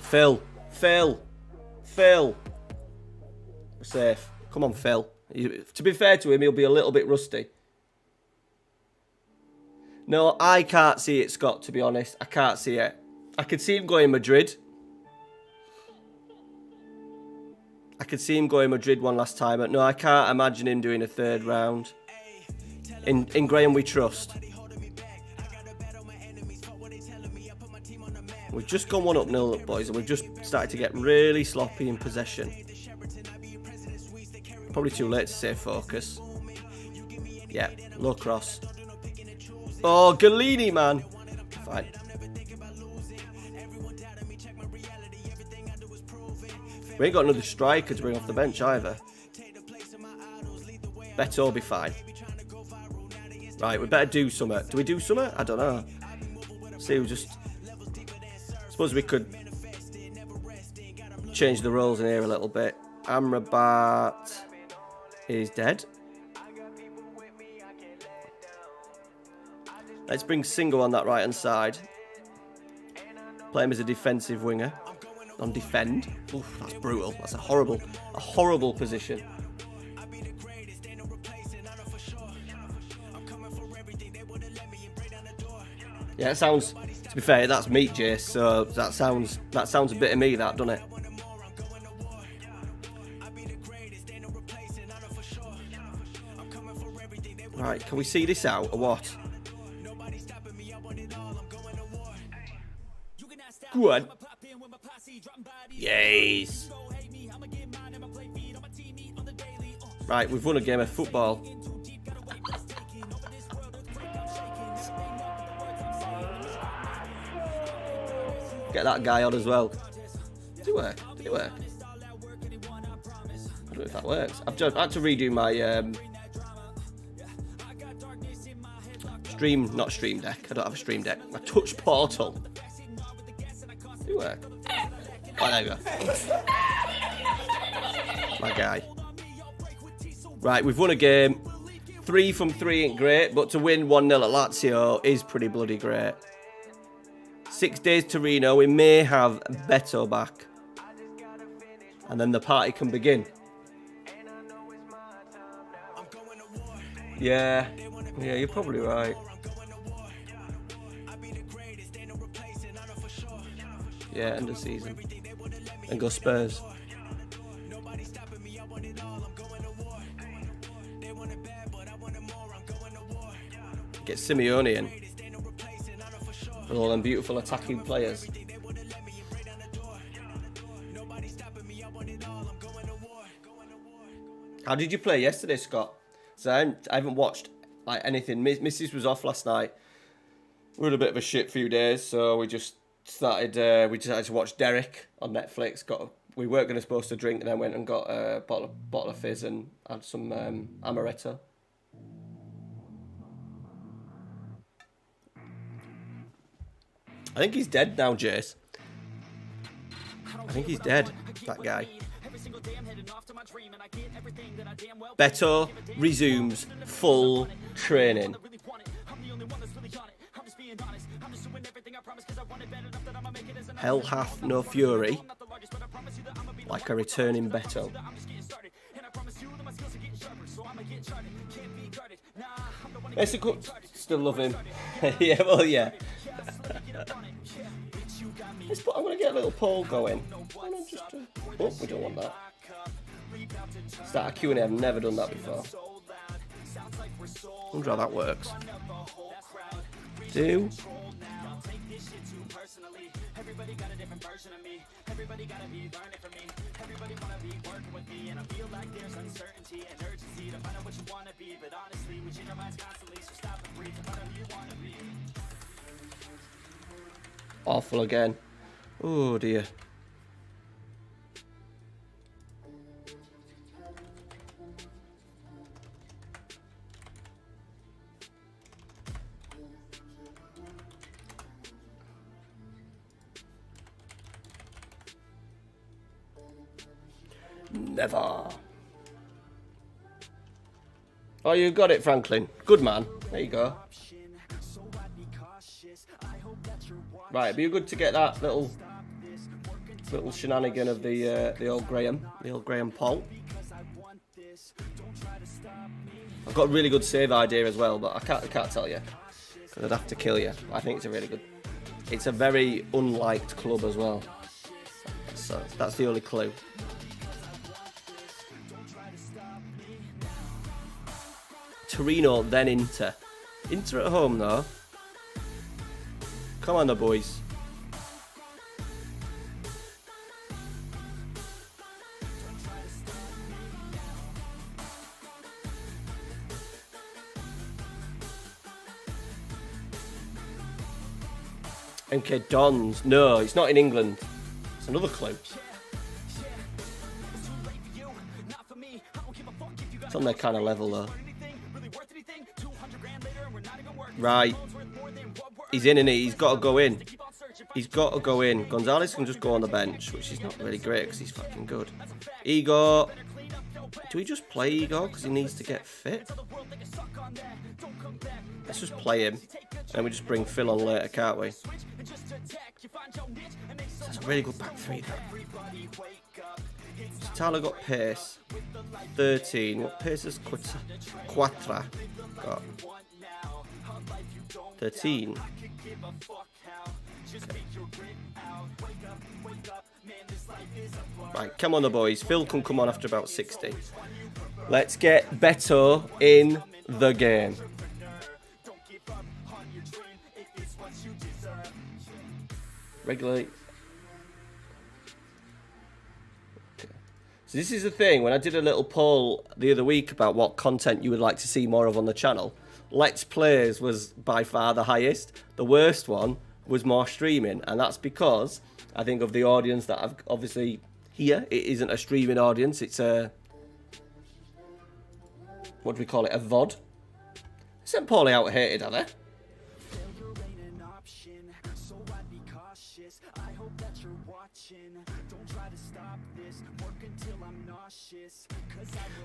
Phil. We're safe. Come on, Phil. To be fair to him, he'll be a little bit rusty. No, I can't see it, Scott, to be honest. I can't see it. I could see him going Madrid. I could see him going Madrid one last time, but no, I can't imagine him doing a third round. In Graham we trust. We've just gone 1-0 up, boys, and we've just started to get really sloppy in possession. Probably too late to say focus. Yeah, low cross. Oh, Galini, man. Fine. We ain't got another striker to bring off the bench either. Beto will be fine. Right, we better do something. Do we do something? I don't know. See, we just... Suppose we could change the roles in here a little bit. Amrabat is dead. Let's bring Singo on that right hand side. Play him as a defensive winger. On defend. Oof, that's brutal. That's a horrible position. Yeah, it sounds, to be fair, that's meat, Jace, so that sounds a bit of me, that, doesn't it? Right, can we see this out, or what? Go on. Yes. Right, we've won a game of football. Get that guy on as well. Did it work? Did it work? I don't know if that works. I've had to redo my not stream deck. I don't have a stream deck. My touch portal. Did it work? Oh, there you go. My guy. Right, we've won a game. 3 from 3 ain't great, but to win 1-0 at Lazio is pretty bloody great. 6 days to Reno, we may have Beto back. And then the party can begin. Yeah, you're probably right. Yeah, end of season. And go Spurs. Get Simeone in. With all them beautiful attacking players. How did you play yesterday, Scott? So I haven't watched like anything. Mrs. was off last night. We had a bit of a shit few days, so we just started. We decided to watch Derek on Netflix. We weren't supposed to drink, and then went and got a bottle of fizz and had some amaretto. I think he's dead now, Jace. I think he's dead, that guy. Beto resumes full training. Hell hath no fury like a returning Beto. Mason Cook, still love him. Yeah, well, yeah. I'm going to get a little poll going. Oh, we don't want that. Start a Q&A, I've never done that before. I wonder how that works. Do. Awful again. Oh dear. Never. Oh, you got it, Franklin. Good man. There you go. Right, it'd be good to get that little shenanigan of the old Graham Paul. I've got a really good save idea as well, but I can't tell you because I'd have to kill you. I think it's a really good. It's a very unliked club as well. So that's the only clue. Torino, then Inter. Inter at home though. Come on, the boys. MK Dons. No, it's not in England. It's another clue. It's on their kind of level though. Right. He's in and he's got to go in. He's got to go in. Gonzalez can just go on the bench, which is not really great because he's fucking good. Igor. Do we just play Igor because he needs to get fit? Let's just play him. And we just bring Phil on later, can't we? That's a really good back three though. So Tyler got pace. 13. What pace has Quatra got? 13. Okay. Right, come on the boys. Phil can come on after about 60. Let's get Beto in the game. Regulate. Okay. So this is the thing. When I did a little poll the other week about what content you would like to see more of on the channel, Let's Plays was by far the highest. The worst one was more streaming, and that's because I think of the audience that I've obviously here. It isn't a streaming audience, it's a, what do we call it, a VOD. St. Pauli out hated, are they?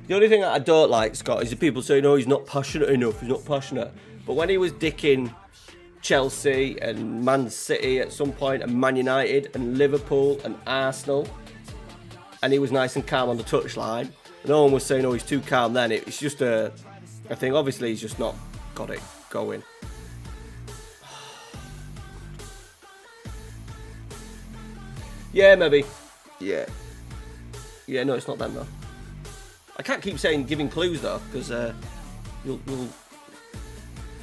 The only thing that I don't like, Scott, is the people saying, "Oh, he's not passionate enough. He's not passionate." But when he was dicking Chelsea and Man City at some point, and Man United and Liverpool and Arsenal, and he was nice and calm on the touchline, no one was saying, "Oh, he's too calm." Then it's just a thing. Obviously, he's just not got it going. Yeah, maybe. Yeah. Yeah, no, it's not them though. I can't keep saying giving clues though, because you'll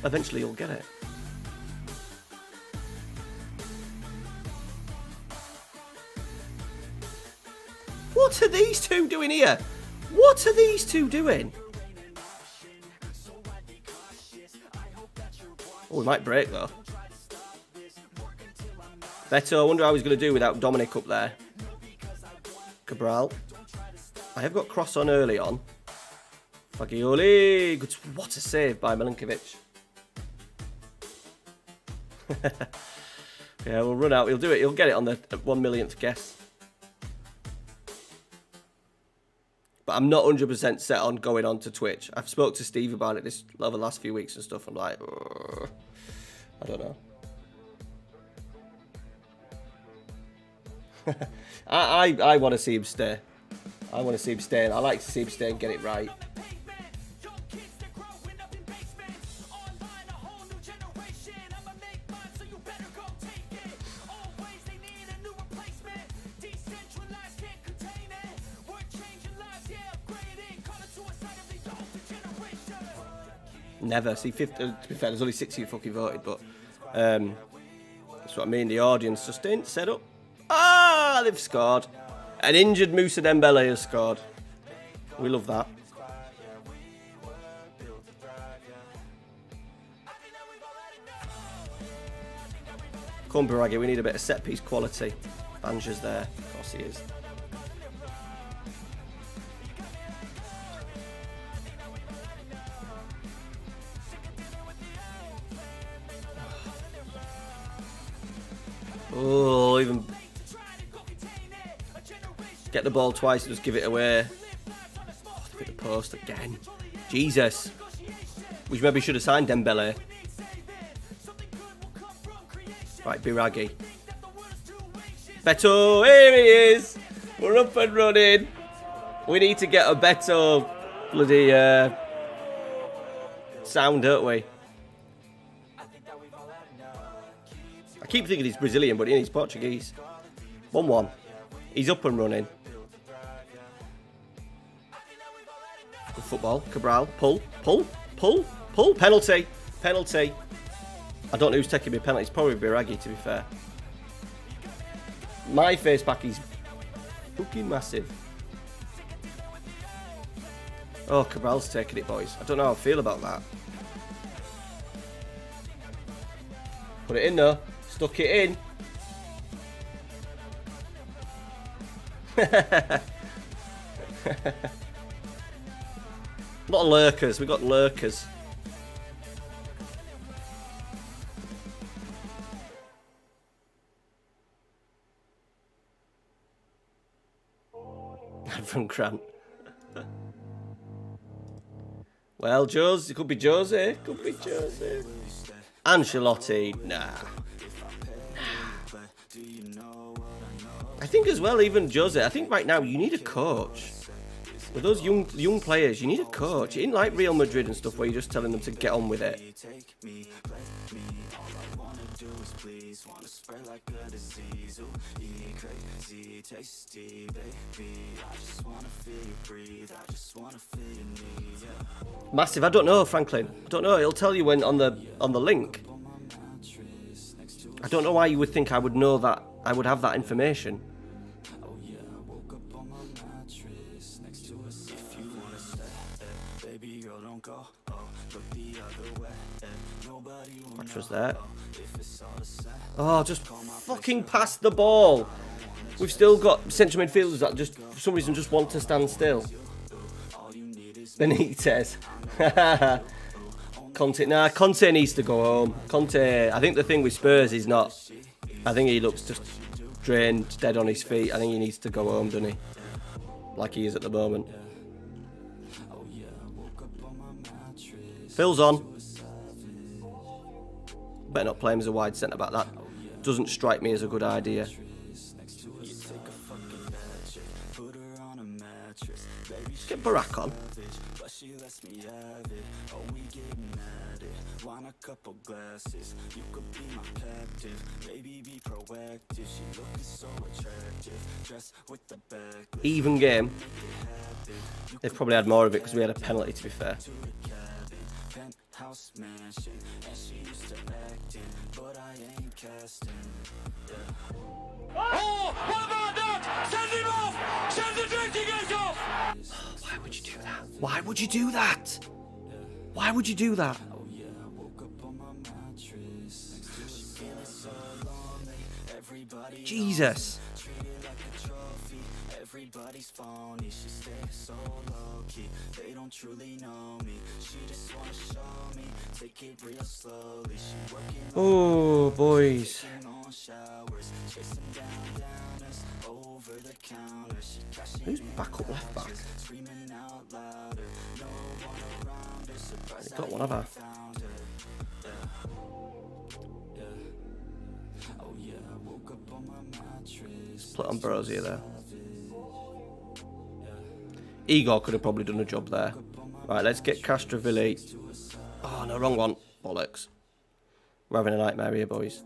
eventually you'll get it. What are these two doing here? What are these two doing? Oh, we might break though. Beto, I wonder how he's going to do without Dominic up there. Cabral. I have got cross on early on. Fagioli. Good. What a save by Milinkovic. Yeah, we'll run out. He'll do it. He'll get it on the 1 millionth guess. But I'm not 100% set on going on to Twitch. I've spoke to Steve about it over the last few weeks and stuff. I'm like, I don't know. I want to see him stay. I want to see him stay. I like to see him stay and get it right. Never. See, to be fair, there's only 6 of you fucking voted, but that's what I mean. The audience just didn't set up. Ah, they've scored. An injured Moussa Dembele has scored. We love that. Come on, Baraghi, we need a bit of set-piece quality. Banja's there. Of course he is. Oh, even get the ball twice and just give it away. Oh, they hit the post again. Jesus. We maybe should have signed Dembele. Right, Biraghi. Beto, here he is. We're up and running. We need to get a Beto bloody sound, don't we? I keep thinking he's Brazilian, but he's Portuguese. 1-1. He's up and running. Good football. Cabral. Pull. Penalty. I don't know who's taking me penalty. It's probably Biraghi, to be fair. My face pack is fucking massive. Oh, Cabral's taking it, boys. I don't know how I feel about that. Put it in though. Stuck it in. A lot of lurkers. We got lurkers. From Grant. Well, Jose, it could be Jose. Ancelotti, nah. I think as well, even Jose, I think right now you need a coach. With those young players, you need a coach. It ain't like Real Madrid and stuff where you're just telling them to get on with it. Massive. I don't know, Franklin. I don't know. It'll tell you when on the link. I don't know why you would think I would know that. I would have that information. What was that? Oh, just fucking pass the ball. We've still got central midfielders that just, for some reason, just want to stand still. Benitez. Conte. Nah, Conte needs to go home. Conte, I think the thing with Spurs is not... I think he looks just drained, dead on his feet. I think he needs to go home, doesn't he? Like he is at the moment. Phil's on. Better not play him as a wide centre-back. That doesn't strike me as a good idea. Get Barack on. Even game. They've probably had more of it because we had a penalty, to be fair. Oh, what about that? Send him off! Send the drinking age off! Why would you do that? Why would you do that? Why would you do that? Jesus. everybody's phony. She stay so low-key, they don't truly know me. She just wanna show me, take it real slowly. She working Oh, boys. on showers, chasing downers over the counter. She cashing Who's back up left back? screaming out louder. No one around her, surprised They've got one, have I? found her. Oh yeah, I woke up on my mattress. Put on Brozier there. Igor could have probably done a job there. Right, let's get Castrovilli. Oh, no, wrong one. Bollocks. We're having a nightmare here, boys.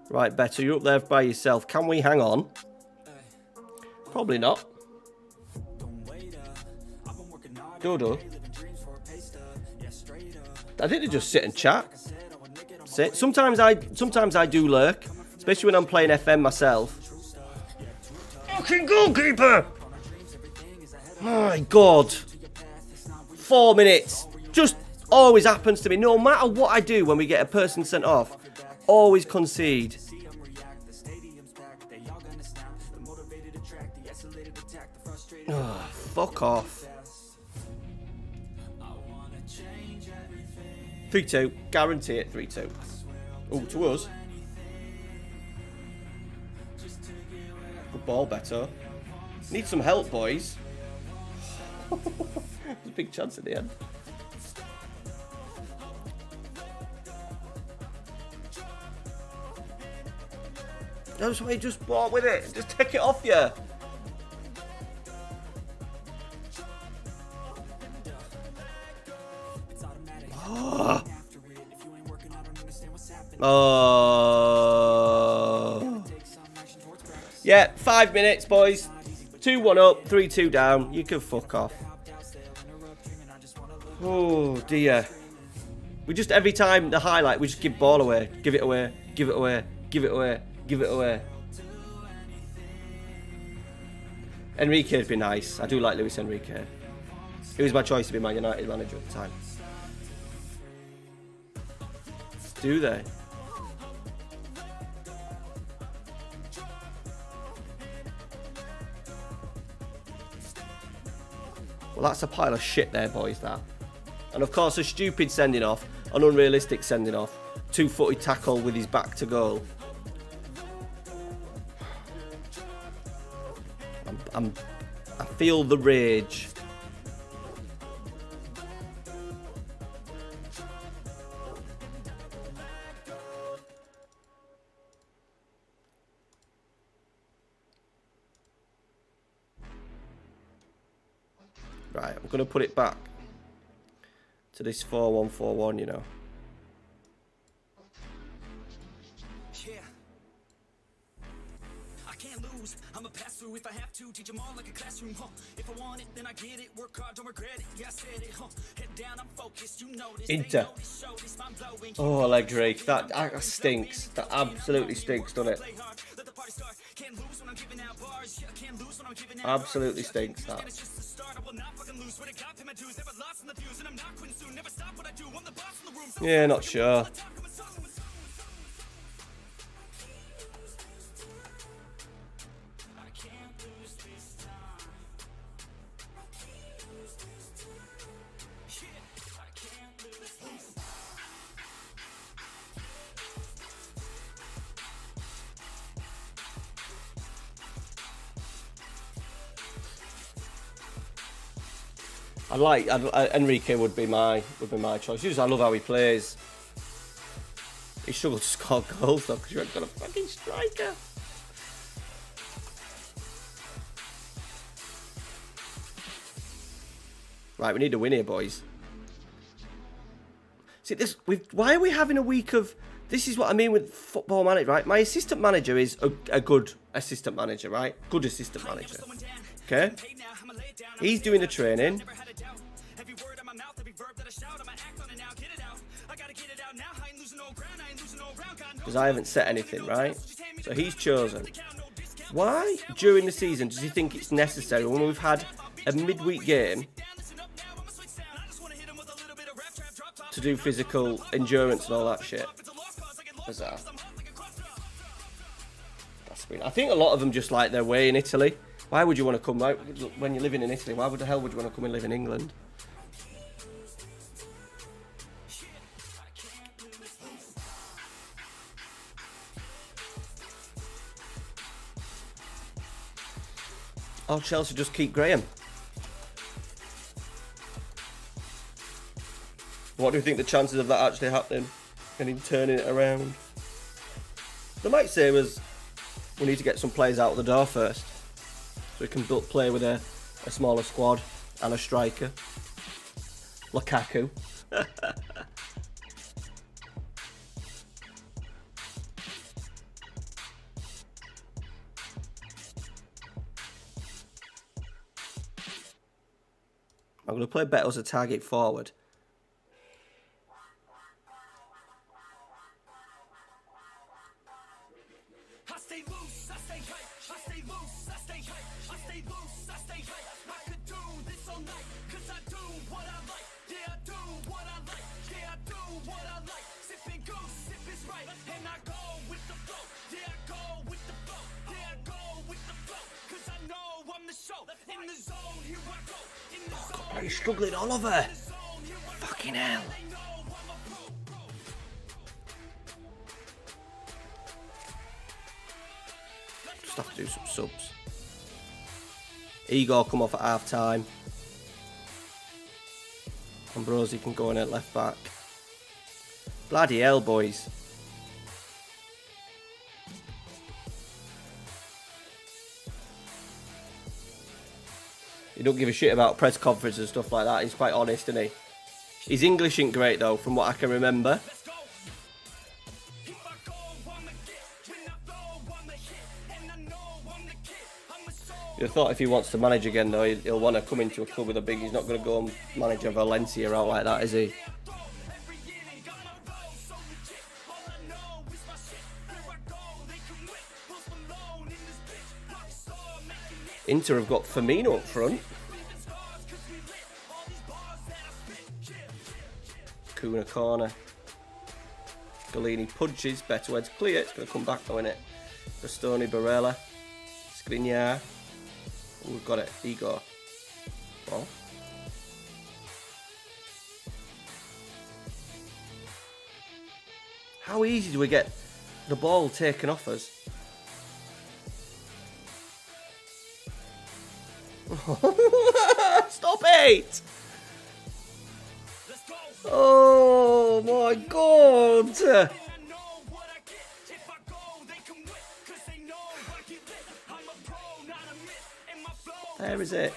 Right, Better, you're up there by yourself. Can we hang on? Probably not. Dodo. I think they just sit and chat. Sit. Sometimes I do lurk, especially when I'm playing FM myself. Fucking goalkeeper! My God. 4 minutes. Just always happens to me. No matter what I do when we get a person sent off, always concede. Oh, fuck off. 3-2. Guarantee it, 3-2. Oh, to us. Good ball, Beto. Need some help, boys. There's a big chance at the end. That's why you just walk with it. Just take it off you. Oh. Yeah, 5 minutes, boys. 2-1 up, 3-2 down. You can fuck off. Oh, dear. We just, every time the highlight, we just give ball away. Give it away. Give it away. Give it away. Give it away. Enrique'd be nice. I do like Luis Enrique. He was my choice to be my United manager at the time. Do they? Well, that's a pile of shit there, boys, that. And of course, a stupid sending off, an unrealistic sending off, 2-footed tackle with his back to goal. I feel the rage. Right, I'm going to put it back to this 4-1-4-1, you know. Yeah. I can't lose. I'm a pass through if I have to. Teach them all like a classroom. If I want it, then I get it. Work hard, don't regret it. Yeah, I said it. Head down, I'm focused. You know this. Inter. Oh, Allegri. That stinks. That absolutely stinks, doesn't it? Absolutely stinks, that. Yeah, not sure. Enrique would be my choice. Just, I love how he plays. He struggled to score goals though because you haven't got a fucking striker. Right, we need a win here, boys. See this? Why are we having a week of? This is what I mean with Football Manager, right? My assistant manager is a good assistant manager, right? Good assistant manager. Okay. He's doing the training. Because I haven't set anything, right? So he's chosen. Why, during the season, does he think it's necessary when we've had a midweek game to do physical endurance and all that shit. Bizarre. That's weird. I think a lot of them just like their way in Italy. Why would you want to come out when you're living in Italy? Why the hell would you want to come and live in England? Oh, Chelsea just keep Graham. What do you think the chances of that actually happening and him turning it around? They might say was we need to get some players out the door first, so we can play with a smaller squad and a striker. Lukaku. I'm going to play Beto as a target forward. I stay loose, I stay hype, I stay loose, I stay hype, I stay loose, I stay hype. I could do this all night, cause I do what I like. Yeah, I do what I like, yeah, I do what I like. Sipping goose, sip is right, and I go with the flow. Yeah, I go with the flow, yeah, I go with the flow. Cause I know I'm the show, in the zone, here I go. In the zone, Are you struggling, Oliver? Fucking hell. Just have to do some subs. Igor come off at half time. Ambrosi can go in at left back. Bloody hell, boys. He don't give a shit about press conference and stuff like that. He's quite honest, isn't he? His English ain't great though, from what I can remember. You'd have thought if he wants to manage again though, he'll want to come into a club with a big. He's not going to go and manage a Valencia out like that, is he? Inter have got Firmino up front. Kuna corner. Galini punches. Beto heads clear. It's going to come back though, innit? Bastoni, Barella. Skriniar. Oh, we've got it. Igor. Well. How easy do we get the ball taken off us? Stop it! Oh my god! There is it.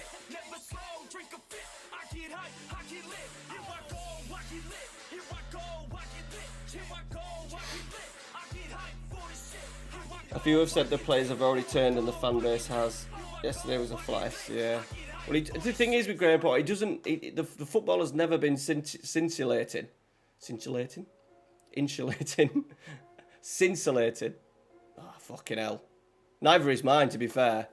A few have said the players have already turned and the fan base has. Yesterday was a flash, yeah. Well, the thing is with Graham Potter, he doesn't. The football has never been scintillating. Scintillating? Insulating? Scintillating. Oh, fucking hell. Neither is mine, to be fair.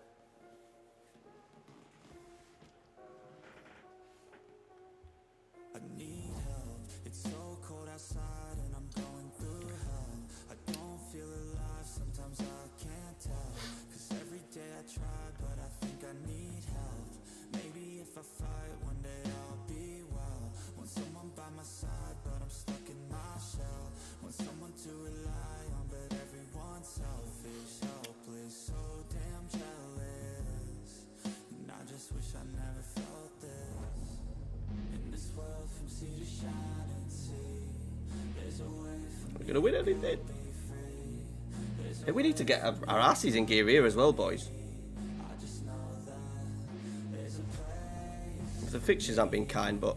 We're going to win anything. Hey, we need to get our asses in gear here as well, boys. The fixtures haven't been kind, but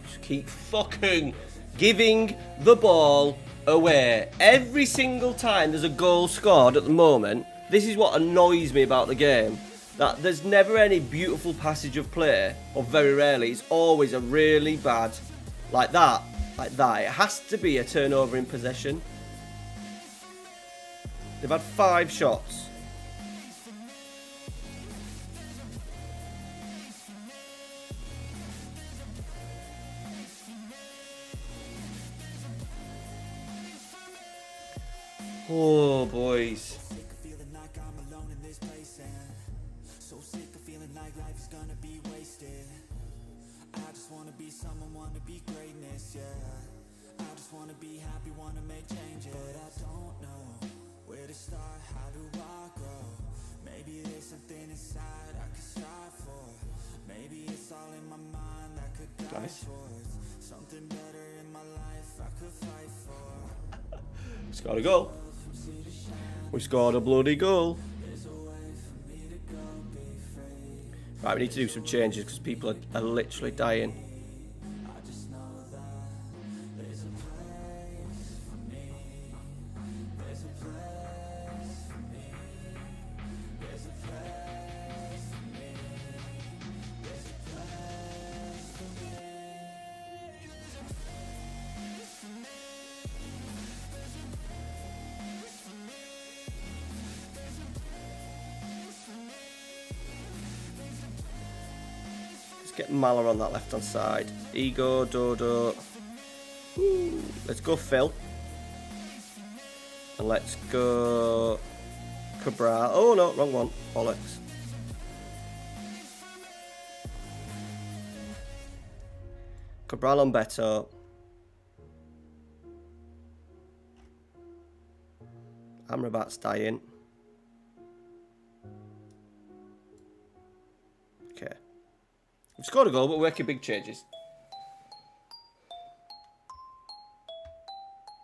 just keep fucking giving the ball away. Every single time there's a goal scored at the moment, this is what annoys me about the game. That there's never any beautiful passage of play, or very rarely. It's always a really bad, like that. Like that. It has to be a turnover in possession. They've had 5 shots. Oh, boys. Nice. Scored a goal. We scored a bloody goal. Right, we need to do some changes because people are literally dying. Get Maller on that left hand side. Ego, Dodo. Ooh. Let's go Phil. And let's go Cabral. Oh no, wrong one. Bollocks. Cabral on Beto. Amrabat's dying. Okay. We've scored a goal, but we're making big changes.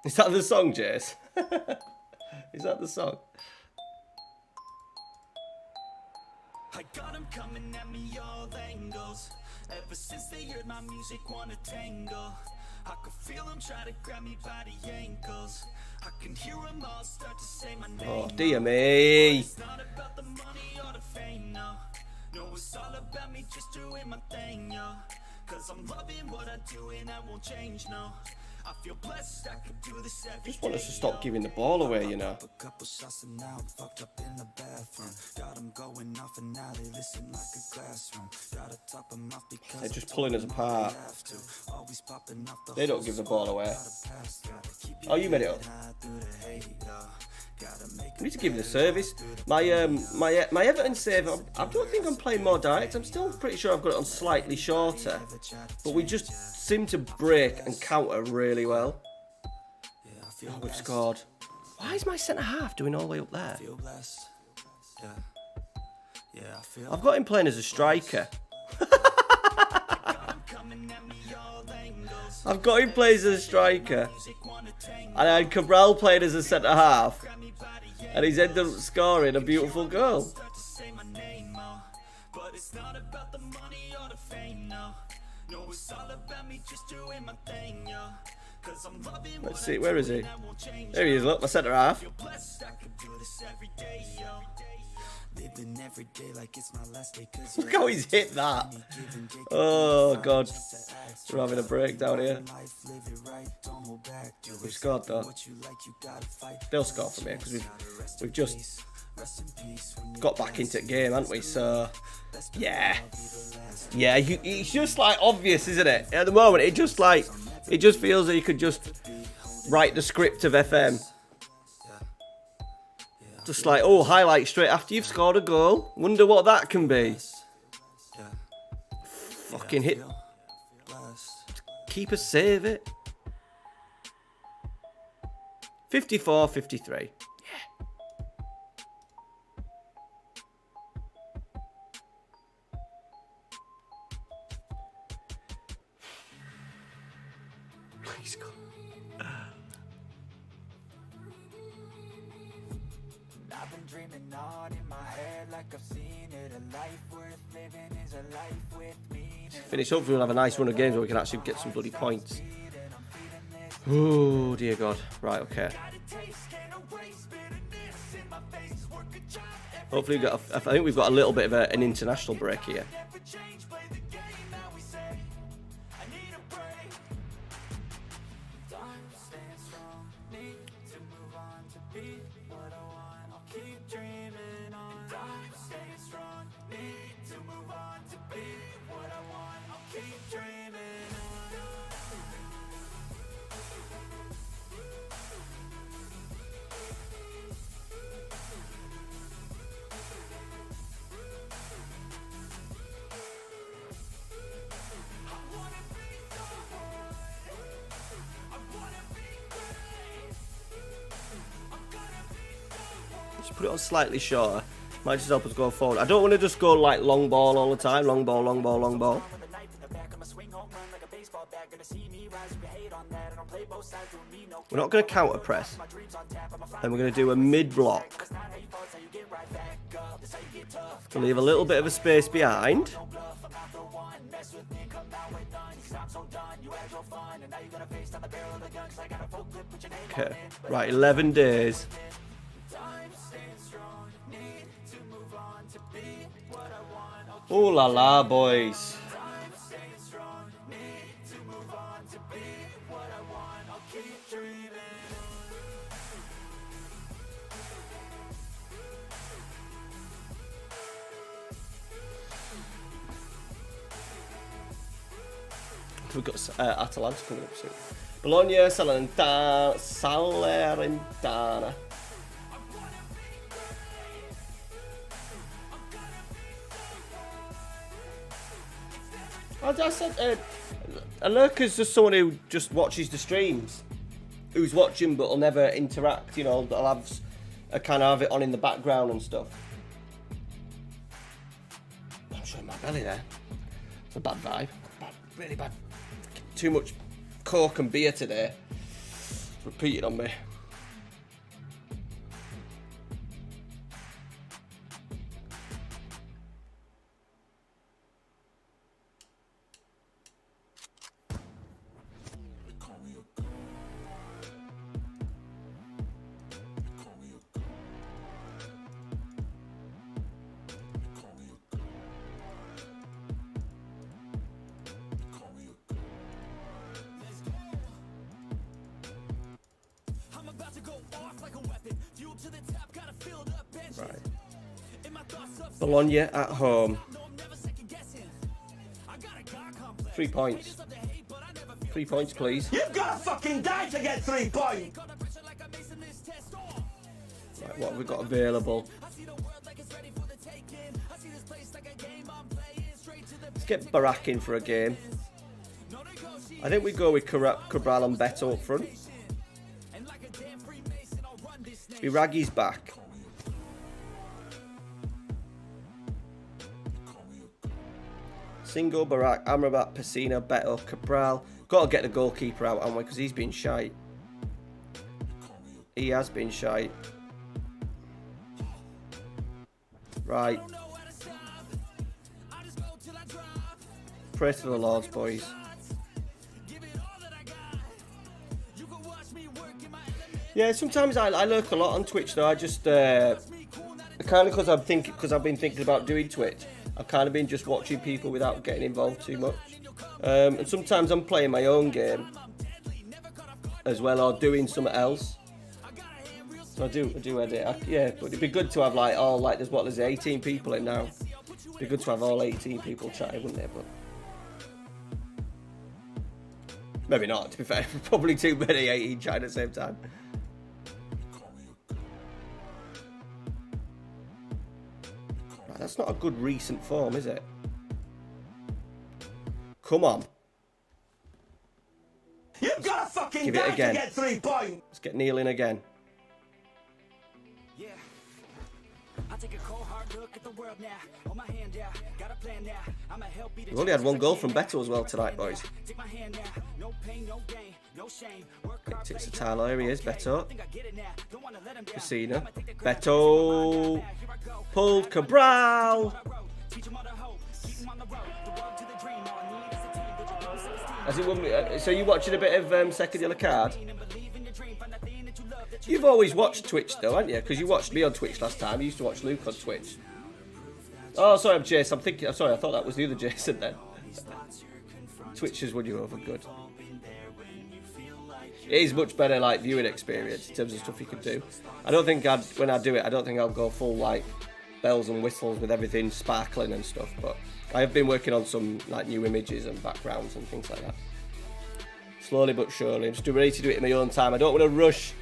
Is that the song, Jace? Is that the song? I got them coming at me all angles. Ever since they heard my music, wanna tangle. I could feel them try to grab me by the ankles. I can hear them all start to say my name. Oh, dear me. It's not about the money or the fame, no. No, it's all about me just doing my thing, yo. Cause I'm loving what I do and I won't change, no. I feel blessed, I could do this every Just want us to stop giving the ball away, you know. a couple shots and now I'm fucked up in the bathroom. Got them going off and now they listen like a classroom. Gotta top them off because They're just pulling us apart. always popping off the They don't give the ball away. Oh, you made it up. We need to give it a service. My Everton save, I don't think I'm playing more direct. I'm still pretty sure I've got it on slightly shorter. But we just seem to break and counter really well. Oh, we've scored. Why is my centre half doing all the way up there? I've got him playing as a striker. I've got him playing as a striker. And I had Cabral playing as a centre half. And he's ended up scoring a beautiful goal. Let's see, where is he? There he is, look, my centre half. Look how he's hit that. Oh, God. We're having a breakdown here. We've scored, though. They'll score for me, because we've just got back into the game, haven't we? So, yeah. Yeah, it's just, like, obvious, isn't it? At the moment, it just feels that you could just write the script of FM. Just like, oh, highlight straight after you've scored a goal. Wonder what that can be. Fucking hit. Keeper save it. 54-53. Yeah. He's gone. I've been dreaming on in my head like I've seen it. A life worth living is a life with meaning. Finish. Hopefully we'll have a nice run of games where we can actually get some bloody points. Oh dear God. Right, okay. Hopefully I think we've got a little bit of an international break here. put it on slightly shorter. Might just help us go forward. I don't want to just go like long ball all the time. Long ball, long ball, long ball. We're not going to counter press. And we're going to do a mid block. We'll leave a little bit of a space behind. Okay, right, 11 days. Ooh la la, boys. We've got Atalanta coming up soon. Bologna, Salernitana. I said, Alurka's just someone who just watches the streams, who's watching but will never interact. You know, they'll have a kind of have it on in the background and stuff. I'm showing my belly there. It's a bad vibe. Bad, really bad. Too much Coke and beer today. Repeated on me. Right. Bologna at home. 3 points. 3 points, please. You've got to fucking die to get 3 points! Right, what have we got available? Let's get Barak in for a game. I think we go with Cabral and Beto up front. Iragi's back. Singo, Barak, Amrabat, Pessina, Beto, Cabral. Got to get the goalkeeper out, haven't we? Because he's been shite. He has been shite. Right. Praise to the Lords, boys. Yeah, sometimes I lurk a lot on Twitch though. I just kind of because I've been thinking about doing Twitch. I've kind of been just watching people without getting involved too much. And sometimes I'm playing my own game as well, or doing something else. So I do edit. Yeah, but it'd be good to have like all like there's 18 people in now. It'd be good to have all 18 people chatting, wouldn't it? But maybe not. To be fair, probably too many 18 chatting at the same time. That's not a good recent form, is it? Come on. You've got to fucking Give it die again. to get 3 points! Let's get Neil in again. Yeah. I take a cold hard look at the world now. Hold my hand out. Got a plan now. I'ma help you. We've only had 1 goal from Beto as well tonight, boys. Take my hand now. No pain, no gain, no shame. Work hard. It's a Tyler. Here he is, Beto. Pessina. Beto. Pulled Cabral. As it won, so you watching a bit of Second Yellow Card? You've always watched Twitch though, haven't you? Because you watched me on Twitch last time. You used to watch Luke on Twitch. Oh, sorry, I'm Jason. I'm sorry, I thought that was the other Jason then. Twitch has won you over good. It is much better like viewing experience in terms of stuff you can do. I don't think when I do it, I don't think I'll go full like bells and whistles with everything sparkling and stuff, but I have been working on some like new images and backgrounds and things like that. Slowly but surely. I'm just ready to do it in my own time. I don't want to rush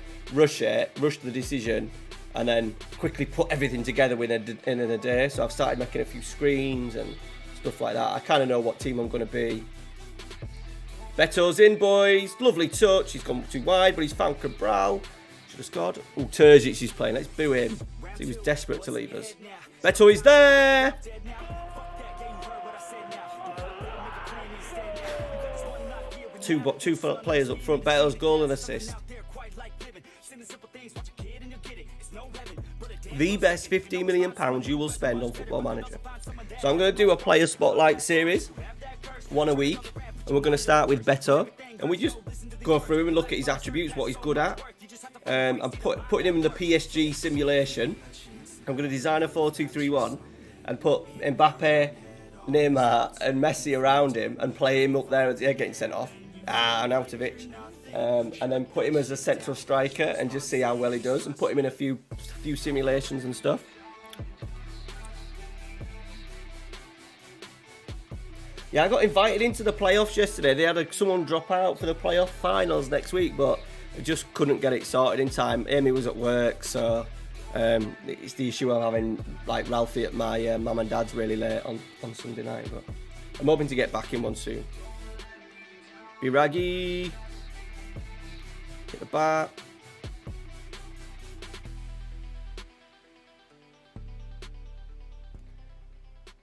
the decision and then quickly put everything together in a day. So I've started making a few screens and stuff like that. I kind of know what team I'm going to be. Beto's in, boys. Lovely touch. He's gone too wide, but he's found Cabral. Should have scored. Oh, Terzic is playing. Let's boo him. He was desperate to leave us. Beto is there. Two players up front. Beto's goal and assist. The best £15 million you will spend on Football Manager. So I'm going to do a player spotlight series, one a week, and we're going to start with Beto, and we just go through him and look at his attributes, what he's good at. I'm putting him in the PSG simulation. I'm going to design a 4-2-3-1 and put Mbappe, Neymar, and Messi around him and play him up there as getting sent off. Arnautovic. And then put him as a central striker and just see how well he does, and put him in a few simulations and stuff. Yeah, I got invited into the playoffs yesterday. They had someone drop out for the playoff finals next week, but I just couldn't get it sorted in time. Amy was at work, so it's the issue of having like Ralphie at my mum and dad's really late on Sunday night. But I'm hoping to get back in one soon. Biragi. Hit the bar.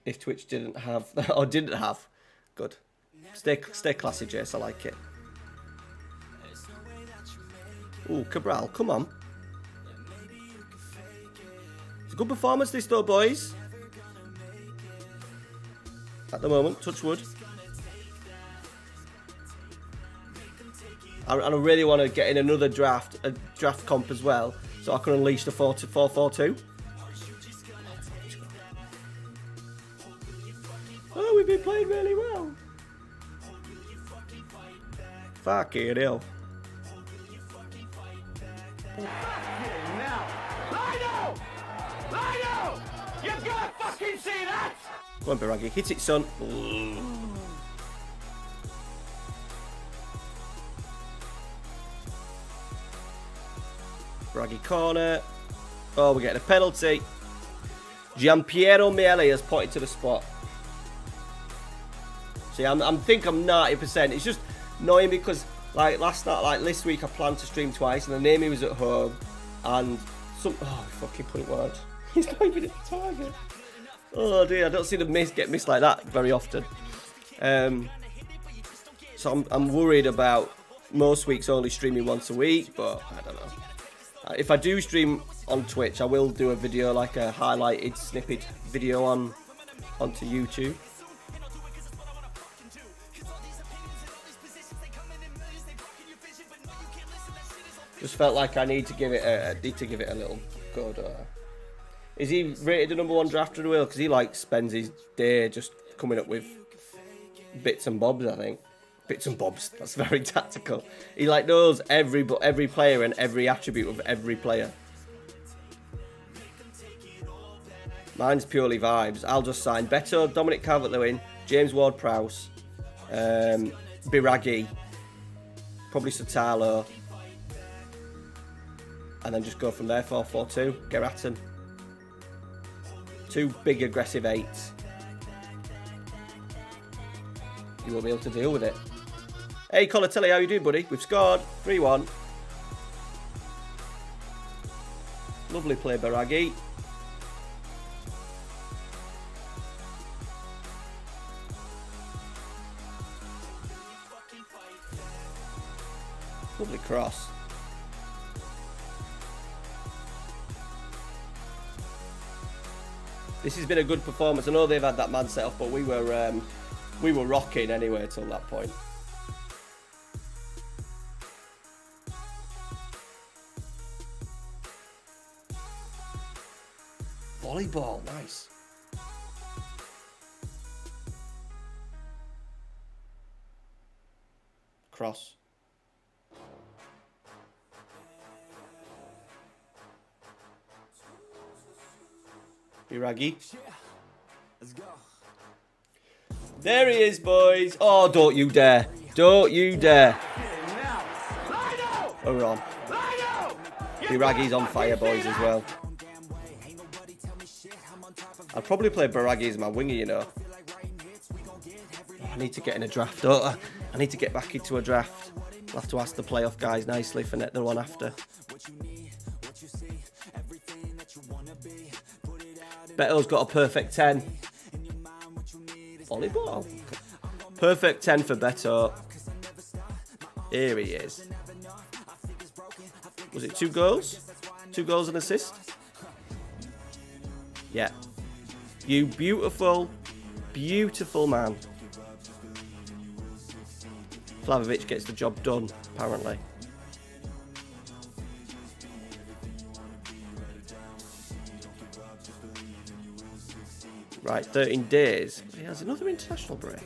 If Twitch didn't have, or didn't have, good. Stay classy, Jace. I like it. Ooh, Cabral, come on. It's a good performance, this though, boys. At the moment, touch wood. And I really want to get in another draft, a draft comp as well, so I can unleash the 4-4-2. Oh, we've been playing really well. Fucking hell. I know! You gotta fucking see that! Go on, Biragi. Hit it, son. Biragi corner. Oh, we're getting a penalty. Gianpiero Miele has pointed to the spot. See, I think I'm 90%. It's just annoying because, like, last night, like, this week I planned to stream twice, and then Amy was at home, and oh, fucking point wide. He's not even at the target. Oh dear, I don't see them get missed like that very often. So I'm worried about most weeks only streaming once a week, but I don't know. If I do stream on Twitch, I will do a video, like a highlighted snippet video onto YouTube. Just felt like I need to give it a little go. Is he rated the #1 drafter in the world? Because he like spends his day just coming up with bits and bobs, I think. Bits and bobs. That's very tactical. He like knows every player and every attribute of every player. Mine's purely vibes. I'll just sign Beto, Dominic Calvert-Lewin, James Ward-Prowse, Biragi, probably Sotalo, and then just go from there. 4-4-2. Geratin. 2 big aggressive 8s. You won't be able to deal with it. Hey, Colatelli, how you doing, buddy? We've scored. 3-1. Lovely play, Biragi. Lovely cross. This has been a good performance. I know they've had that man set off, but we were rocking anyway till that point. Volleyball, nice. Cross. Biragi. Let's go. There he is, boys. Oh, don't you dare. Don't you dare. Oh, we're on. Biragi's on fire, boys, as well. I'd probably play Biragi as my winger, you know. I need to get in a draft, don't I? I need to get back into a draft. I'll have to ask the playoff guys nicely for the one after. Beto's got a perfect 10. Volleyball. Perfect 10 for Beto. Here he is. Was it 2 goals? 2 goals and assist? Yeah. You beautiful, beautiful man. Vlahovic gets the job done, apparently. Right, 13 days. He has another international break.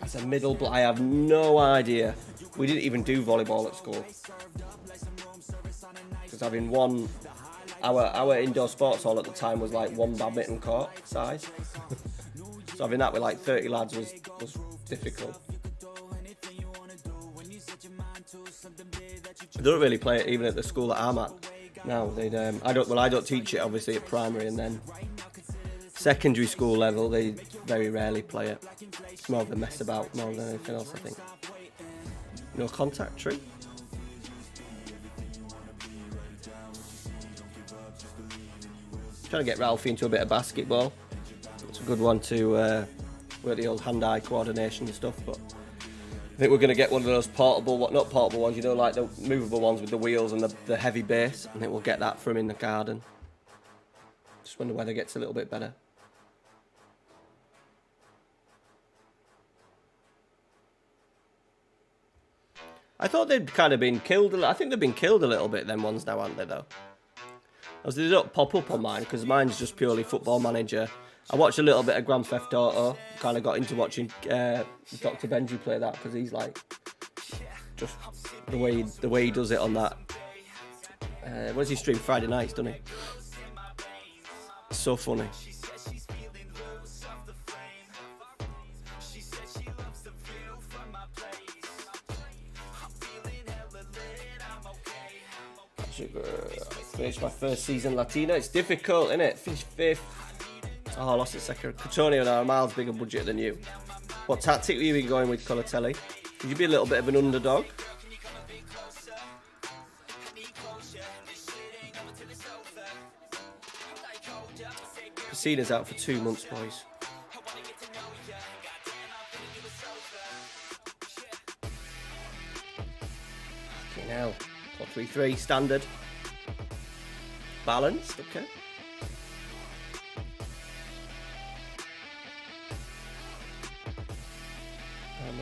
As a middle, I have no idea. We didn't even do volleyball at school. Because having one, our indoor sports hall at the time was like one badminton court size. So having that with like 30 lads was difficult. They don't really play it even at the school that I'm at. No, I don't teach it obviously at primary, and then secondary school level they very rarely play it. It's more of a mess about more than anything else, I think. No contact tree. Trying to get Ralphie into a bit of basketball. It's a good one to work the old hand-eye coordination and stuff, but I think we're going to get one of those portable, not portable ones, you know, like the movable ones with the wheels and the heavy base. I think we'll get that for him in the garden. Just when the weather gets a little bit better. I thought they'd kind of been killed. I think they've been killed a little bit, them ones now, aren't they, though? As they don't pop up on mine, because mine's just purely Football Manager. I watched a little bit of Grand Theft Auto. Kind of got into watching Dr. Benji play that, because he's like, just the way he does it on that. What does he stream Friday nights, doesn't he? It's so funny. Finished my first season Latina. It's difficult, isn't it? Finished 5th. Oh, I lost it second. Cotonio now, a miles bigger budget than you. What tactic were you going with, Colatelli? Could you be a little bit of an underdog? Piscina's out for 2 months, boys. Okay, now 4-3-3 standard. Balanced, okay.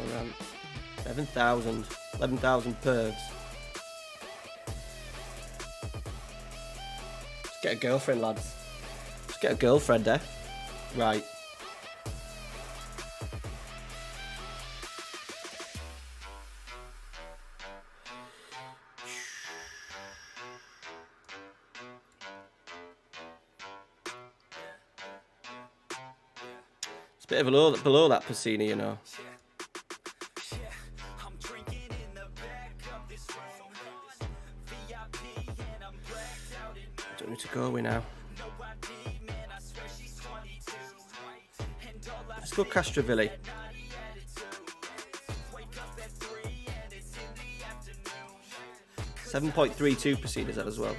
Around 11,000 pervs. Let's get a girlfriend, lads. Let's get a girlfriend, eh? Right. It's a bit of below that Piscina, you know. Don't need to go away now. Let's go Castrovilli. $7.32 Piscina's at as well.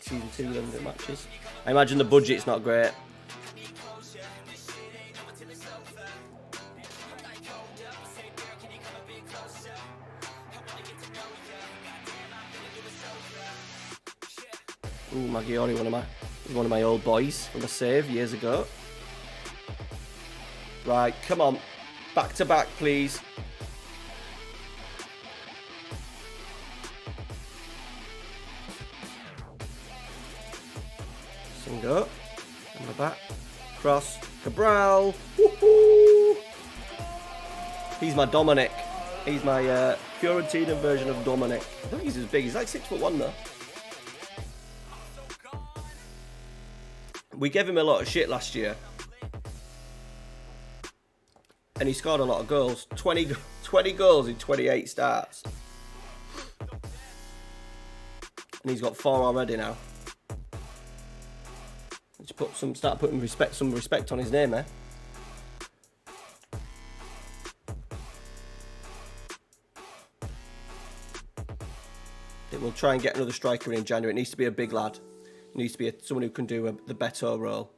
Season 2 London matches. I imagine the budget's not great. Ooh, Maggiore, one of my old boys from a save years ago. Right, come on. Back to back, please. Singo. On the back. Cross. Cabral. Woohoo! He's my Dominic. He's my Fiorentina version of Dominic. I don't think he's as big. He's like 6'1" though. We gave him a lot of shit last year. And he scored a lot of goals. 20 goals in 28 starts. And he's got 4 already now. Let's start putting some respect on his name, eh? We'll try and get another striker in January. It needs to be a big lad. It needs to be someone who can do the Beto role.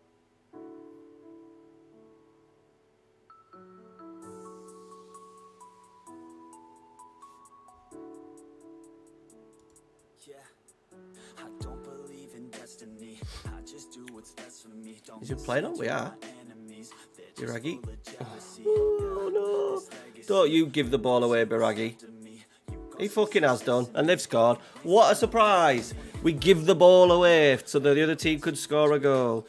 Is he playing on? We are. Biraghi. Oh no! Don't you give the ball away, Biraghi. He fucking has done, and they've scored. What a surprise! We give the ball away so that the other team could score a goal.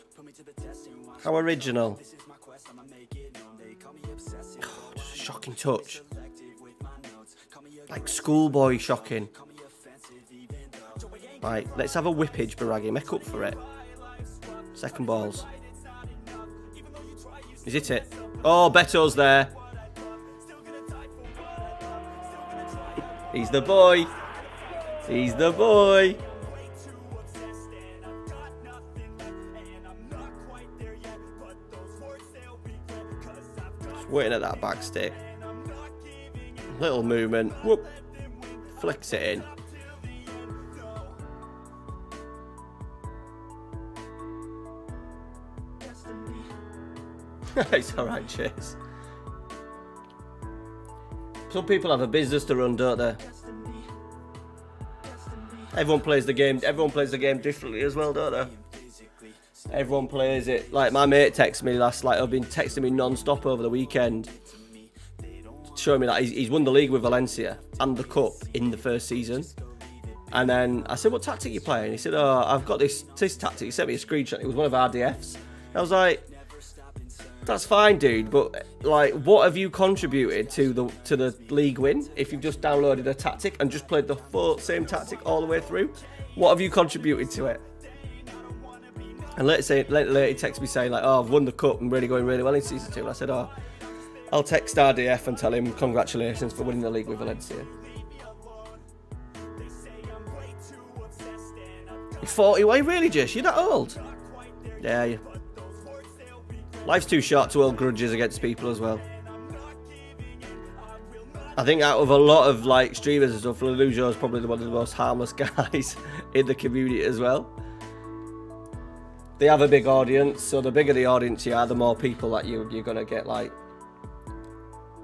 How original. Oh, just a shocking touch. Like schoolboy shocking. Right, let's have a whippage, Biraghi. Make up for it. Second balls. Is it? Oh, Beto's there. He's the boy. He's the boy. Just waiting at that back stick. Little movement. Whoop. Flicks it in. It's alright, Chase. Some people have a business to run, don't they? Everyone plays the game differently as well, don't they? Everyone plays it. Like my mate texted me I've been texting me non-stop over the weekend, showing me that he's won the league with Valencia and the cup in the first season. And then I said, what tactic are you playing? He said, oh, I've got this tactic. He sent me a screenshot. It was one of our DFs. I was like, that's fine, dude, but like, what have you contributed to the league win if you've just downloaded a tactic and just played the same tactic all the way through? What have you contributed to it? And later he texted me saying like, oh, I've won the cup and really going really well in season 2. And I said, oh, I'll text RDF and tell him congratulations for winning the league with Valencia. You're 40, why really, Jish? You're that old? Yeah, life's too short to hold grudges against people as well. I think out of a lot of like streamers and stuff, Lelujo is probably one of the most harmless guys in the community as well. They have a big audience, so the bigger the audience you are, the more people that you're gonna get like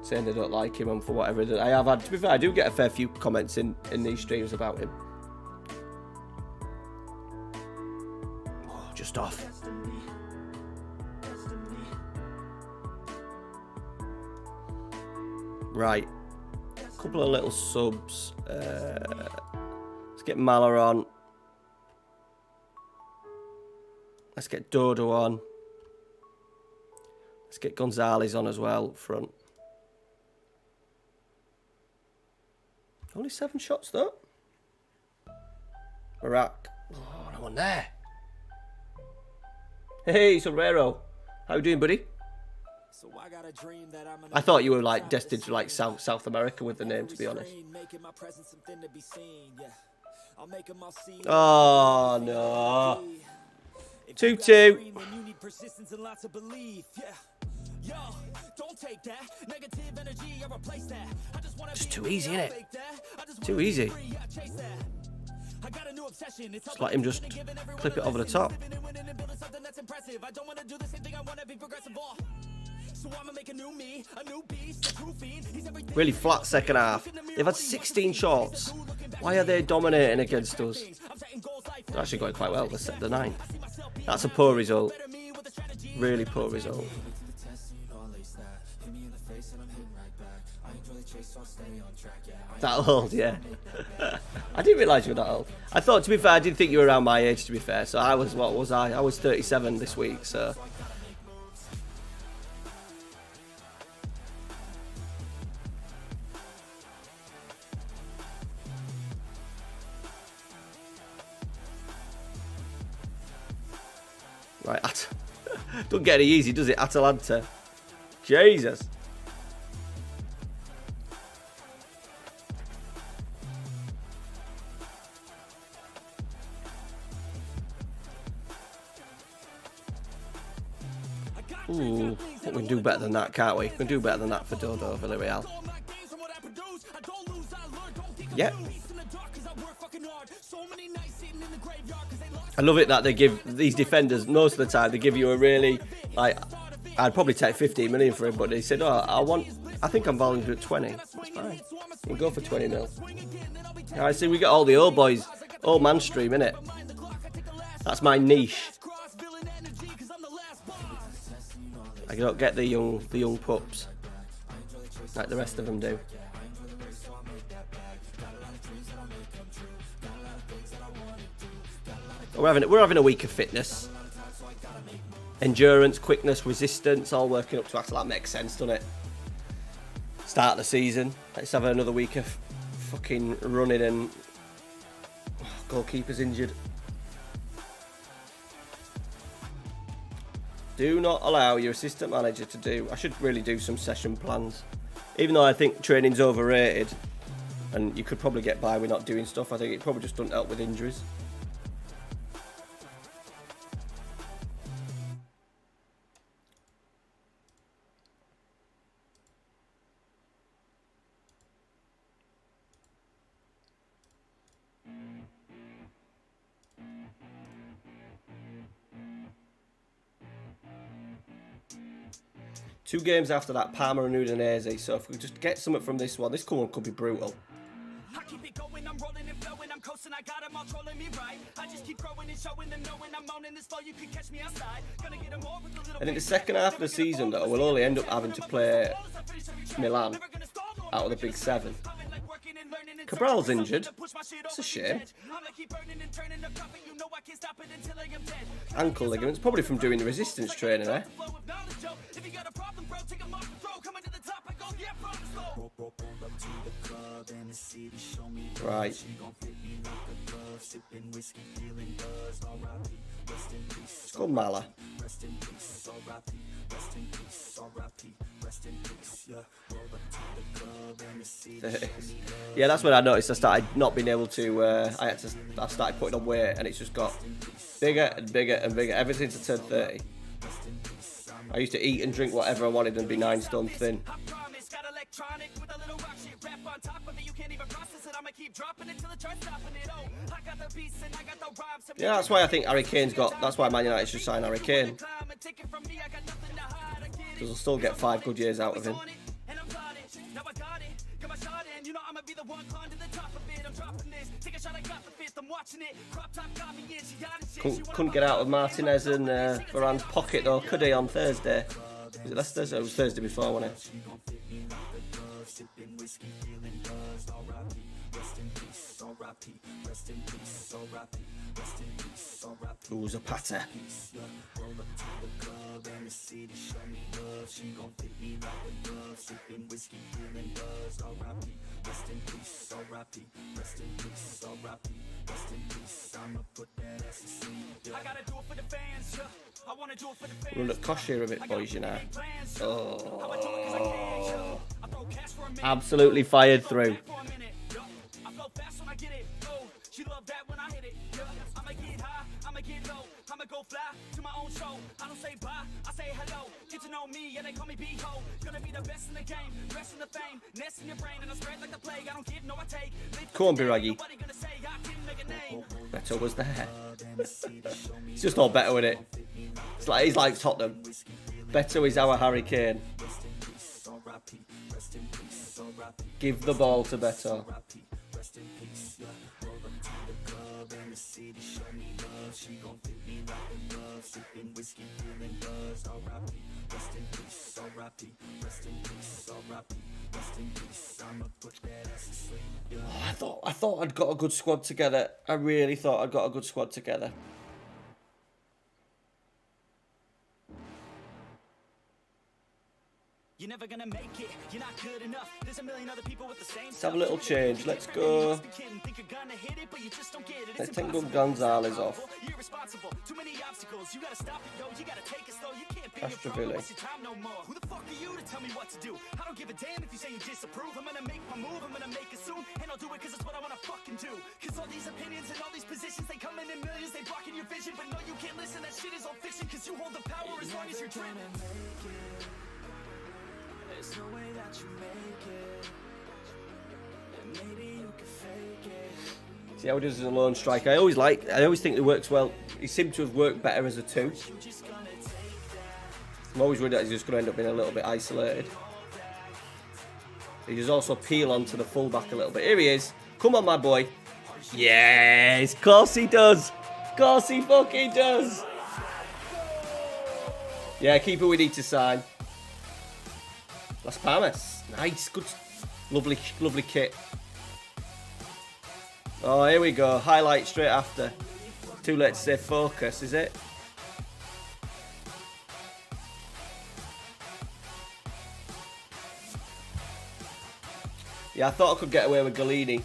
saying they don't like him and for whatever. I have had, to be fair, I do get a fair few comments in these streams about him. Oh, just off. Right, a couple of little subs. Let's get Maller on. Let's get Dodo on. Let's get Gonzalez on as well up front. Only 7 shots though. Barak. Oh, no one there. Hey, Sombrero. How you doing, buddy? I thought you were like destined to like South America with the name, to be honest. Oh no. 2-2. Just too easy, innit? Too easy. Just let him just clip it over the top. Really flat second half. They've had 16 shots. Why are they dominating against us? They're actually going quite well. They're 9th. That's a poor result. Really poor result. That old, yeah. I didn't realise you were that old. I thought, to be fair, I didn't think you were around my age, to be fair. So I was, what was I? I was 37 this week, so. Right, don't get any easy, does it? Atalanta. Jesus. Ooh, we can do better than that, can't we? We can do better than that for Dodo Villarreal. Yep. I love it that they give these defenders, most of the time, they give you a really, like, I'd probably take 15 million for him, but they said, oh, I think I'm valued at 20. That's fine. We'll go for 20 mil. I see we got all the old boys, old man stream, innit? That's my niche. I don't get the young pups like the rest of them do. We're having a week of fitness, endurance, quickness, resistance, all working up to us. That makes sense, doesn't it? Start the season. Let's have another week of fucking running and goalkeeper's injured. Do not allow your assistant manager to do. I should really do some session plans, even though I think training's overrated, and you could probably get by with not doing stuff. I think it probably just doesn't help with injuries. Two games after that, Parma and Udinese. So if we just get something from this one could be brutal. I keep it going, I'm rolling and flowing, I'm coasting, I got them all trolling me right. I just keep growing and showing them, knowing I'm owning this flow, you can catch me outside. Gonna get them all with a little. And in the second half of the season, though, we'll only end up having to play Milan out of the big seven. Cabral's injured. It's a shame. Ankle ligaments, probably from doing the resistance training, eh? Right. It's called Mala. Yeah, that's when I noticed I started not being able to. I started putting on weight, and it's just got bigger and bigger and bigger ever since I turned 30. I used to eat and drink whatever I wanted and be 9 stone thin. Yeah, that's why I think Harry Kane's got. That's why Man United should sign Harry Kane. Because we'll still get 5 good years out of him. Couldn't get out of Martinez and Varane's pocket though, could he, on Thursday? Was it last Thursday? It was Thursday before, wasn't it? Ooh, Zapata. We'll look Kosh here a bit, boys, you know. Oh. Absolutely fired through. She love that when I hit it. I'ma get high, I'ma get low, I'ma go fly to my own show. I don't say bye, I say hello. Get to know me, yeah, they call me B-Ho. Gonna be the best in the game, best in the fame, nest in your brain, and I spread like the plague. I don't give, no, I take. Come on, Biraghi. Beto was there. It's just all Beto with it. It's like he's like Tottenham. Beto is our Harry Kane. Give the ball to Beto. I thought I'd got a good squad together. I really thought I'd got a good squad together. You're never gonna make it. You're not good enough. There's a million other people with the same. Let's have a little change. Let's go. Let's take Gonzalez off. Castroville. Who the fuck are you to tell me what to do? I don't give a damn if you say you disapprove. I'm gonna make my move. I'm gonna make it soon, and I'll do it because it's what I wanna fucking do. Cause all these opinions and all these positions, they come in millions. They blocking your vision, but no, you can't listen. That shit is all fiction. Cause Cause you hold the power as long as you're dreaming. There's no way that you make it. And maybe you can fake it. See how he does as a lone striker. I always think it works well. He seemed to have worked better as a 2. I'm always worried that he's just going to end up being a little bit isolated. He does also peel onto the fullback a little bit. Here he is. Come on, my boy. Yes, of course he does. Of course he fucking does. Yeah, keeper we need to sign. Las Palmas. Nice, good, lovely kit. Oh, here we go. Highlight straight after. Too late to say focus, is it? Yeah, I thought I could get away with Galini. You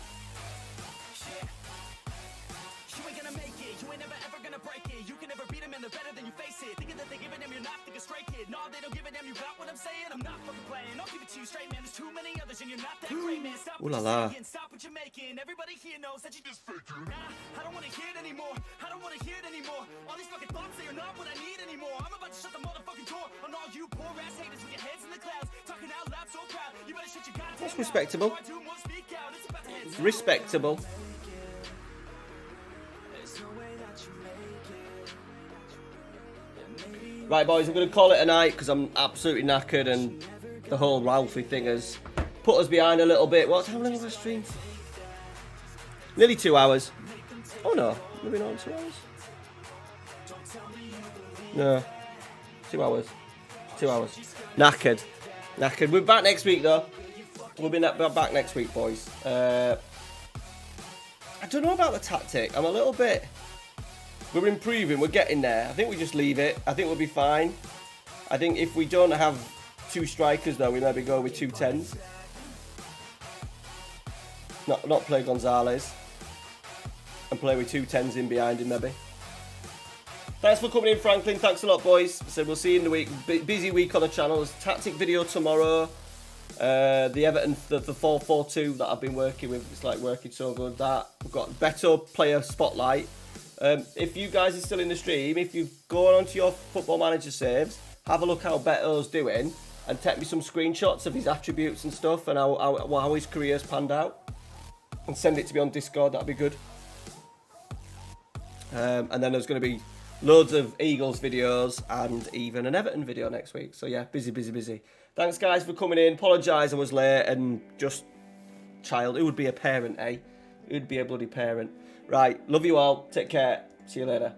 ain't gonna make it, you ain't never ever gonna break it. You can never beat them and they're better than you face it. Thinking that they're giving them, you're not thinking straight, kid. No, they don't give a damn, you got what I'm saying? I'm not fucking playing, I'll give it to you straight, man. There's too many others and you're not that great, man. Stop what you're saying, stop what you're making. Everybody here knows that you just faking. Nah, I don't wanna hear it anymore, I don't wanna hear it anymore. All these fucking thoughts, they are not what I need anymore. I'm about to shut the motherfucking door on all you poor ass haters with your heads in the clouds. Talking out loud so proud, you better shut your goddamn mouth. That's respectable. Respectable. Right, boys, I'm going to call it a night because I'm absolutely knackered and the whole Ralphie thing has put us behind a little bit. How long have I streamed? Nearly 2 hours. Oh no, maybe not 2 hours. No, 2 hours. 2 hours. Knackered. We're back next week though. We'll be back next week, boys. I don't know about the tactic. I'm a little bit... We're improving. We're getting there. I think we just leave it. I think we'll be fine. I think if we don't have 2 strikers, though, we maybe go with 2 10s. Not play Gonzalez. And play with 2 10s in behind him, maybe. Thanks for coming in, Franklin. Thanks a lot, boys. So we'll see you in the week. Busy week on the channel. There's a tactic video tomorrow. The Everton, the 4-4-2 that I've been working with, it's like working so good. That we've got Beto player spotlight. If you guys are still in the stream, if you've gone onto your Football Manager saves, have a look how Beto's doing and take me some screenshots of his attributes and stuff and how his career's panned out, and send it to me on Discord. That'd be good. And then there's going to be loads of Eagles videos and even an Everton video next week. So yeah, busy. Thanks guys for coming in. Apologise I was late and just who would be a parent, eh? Who'd be a bloody parent? Right, love you all. Take care. See you later.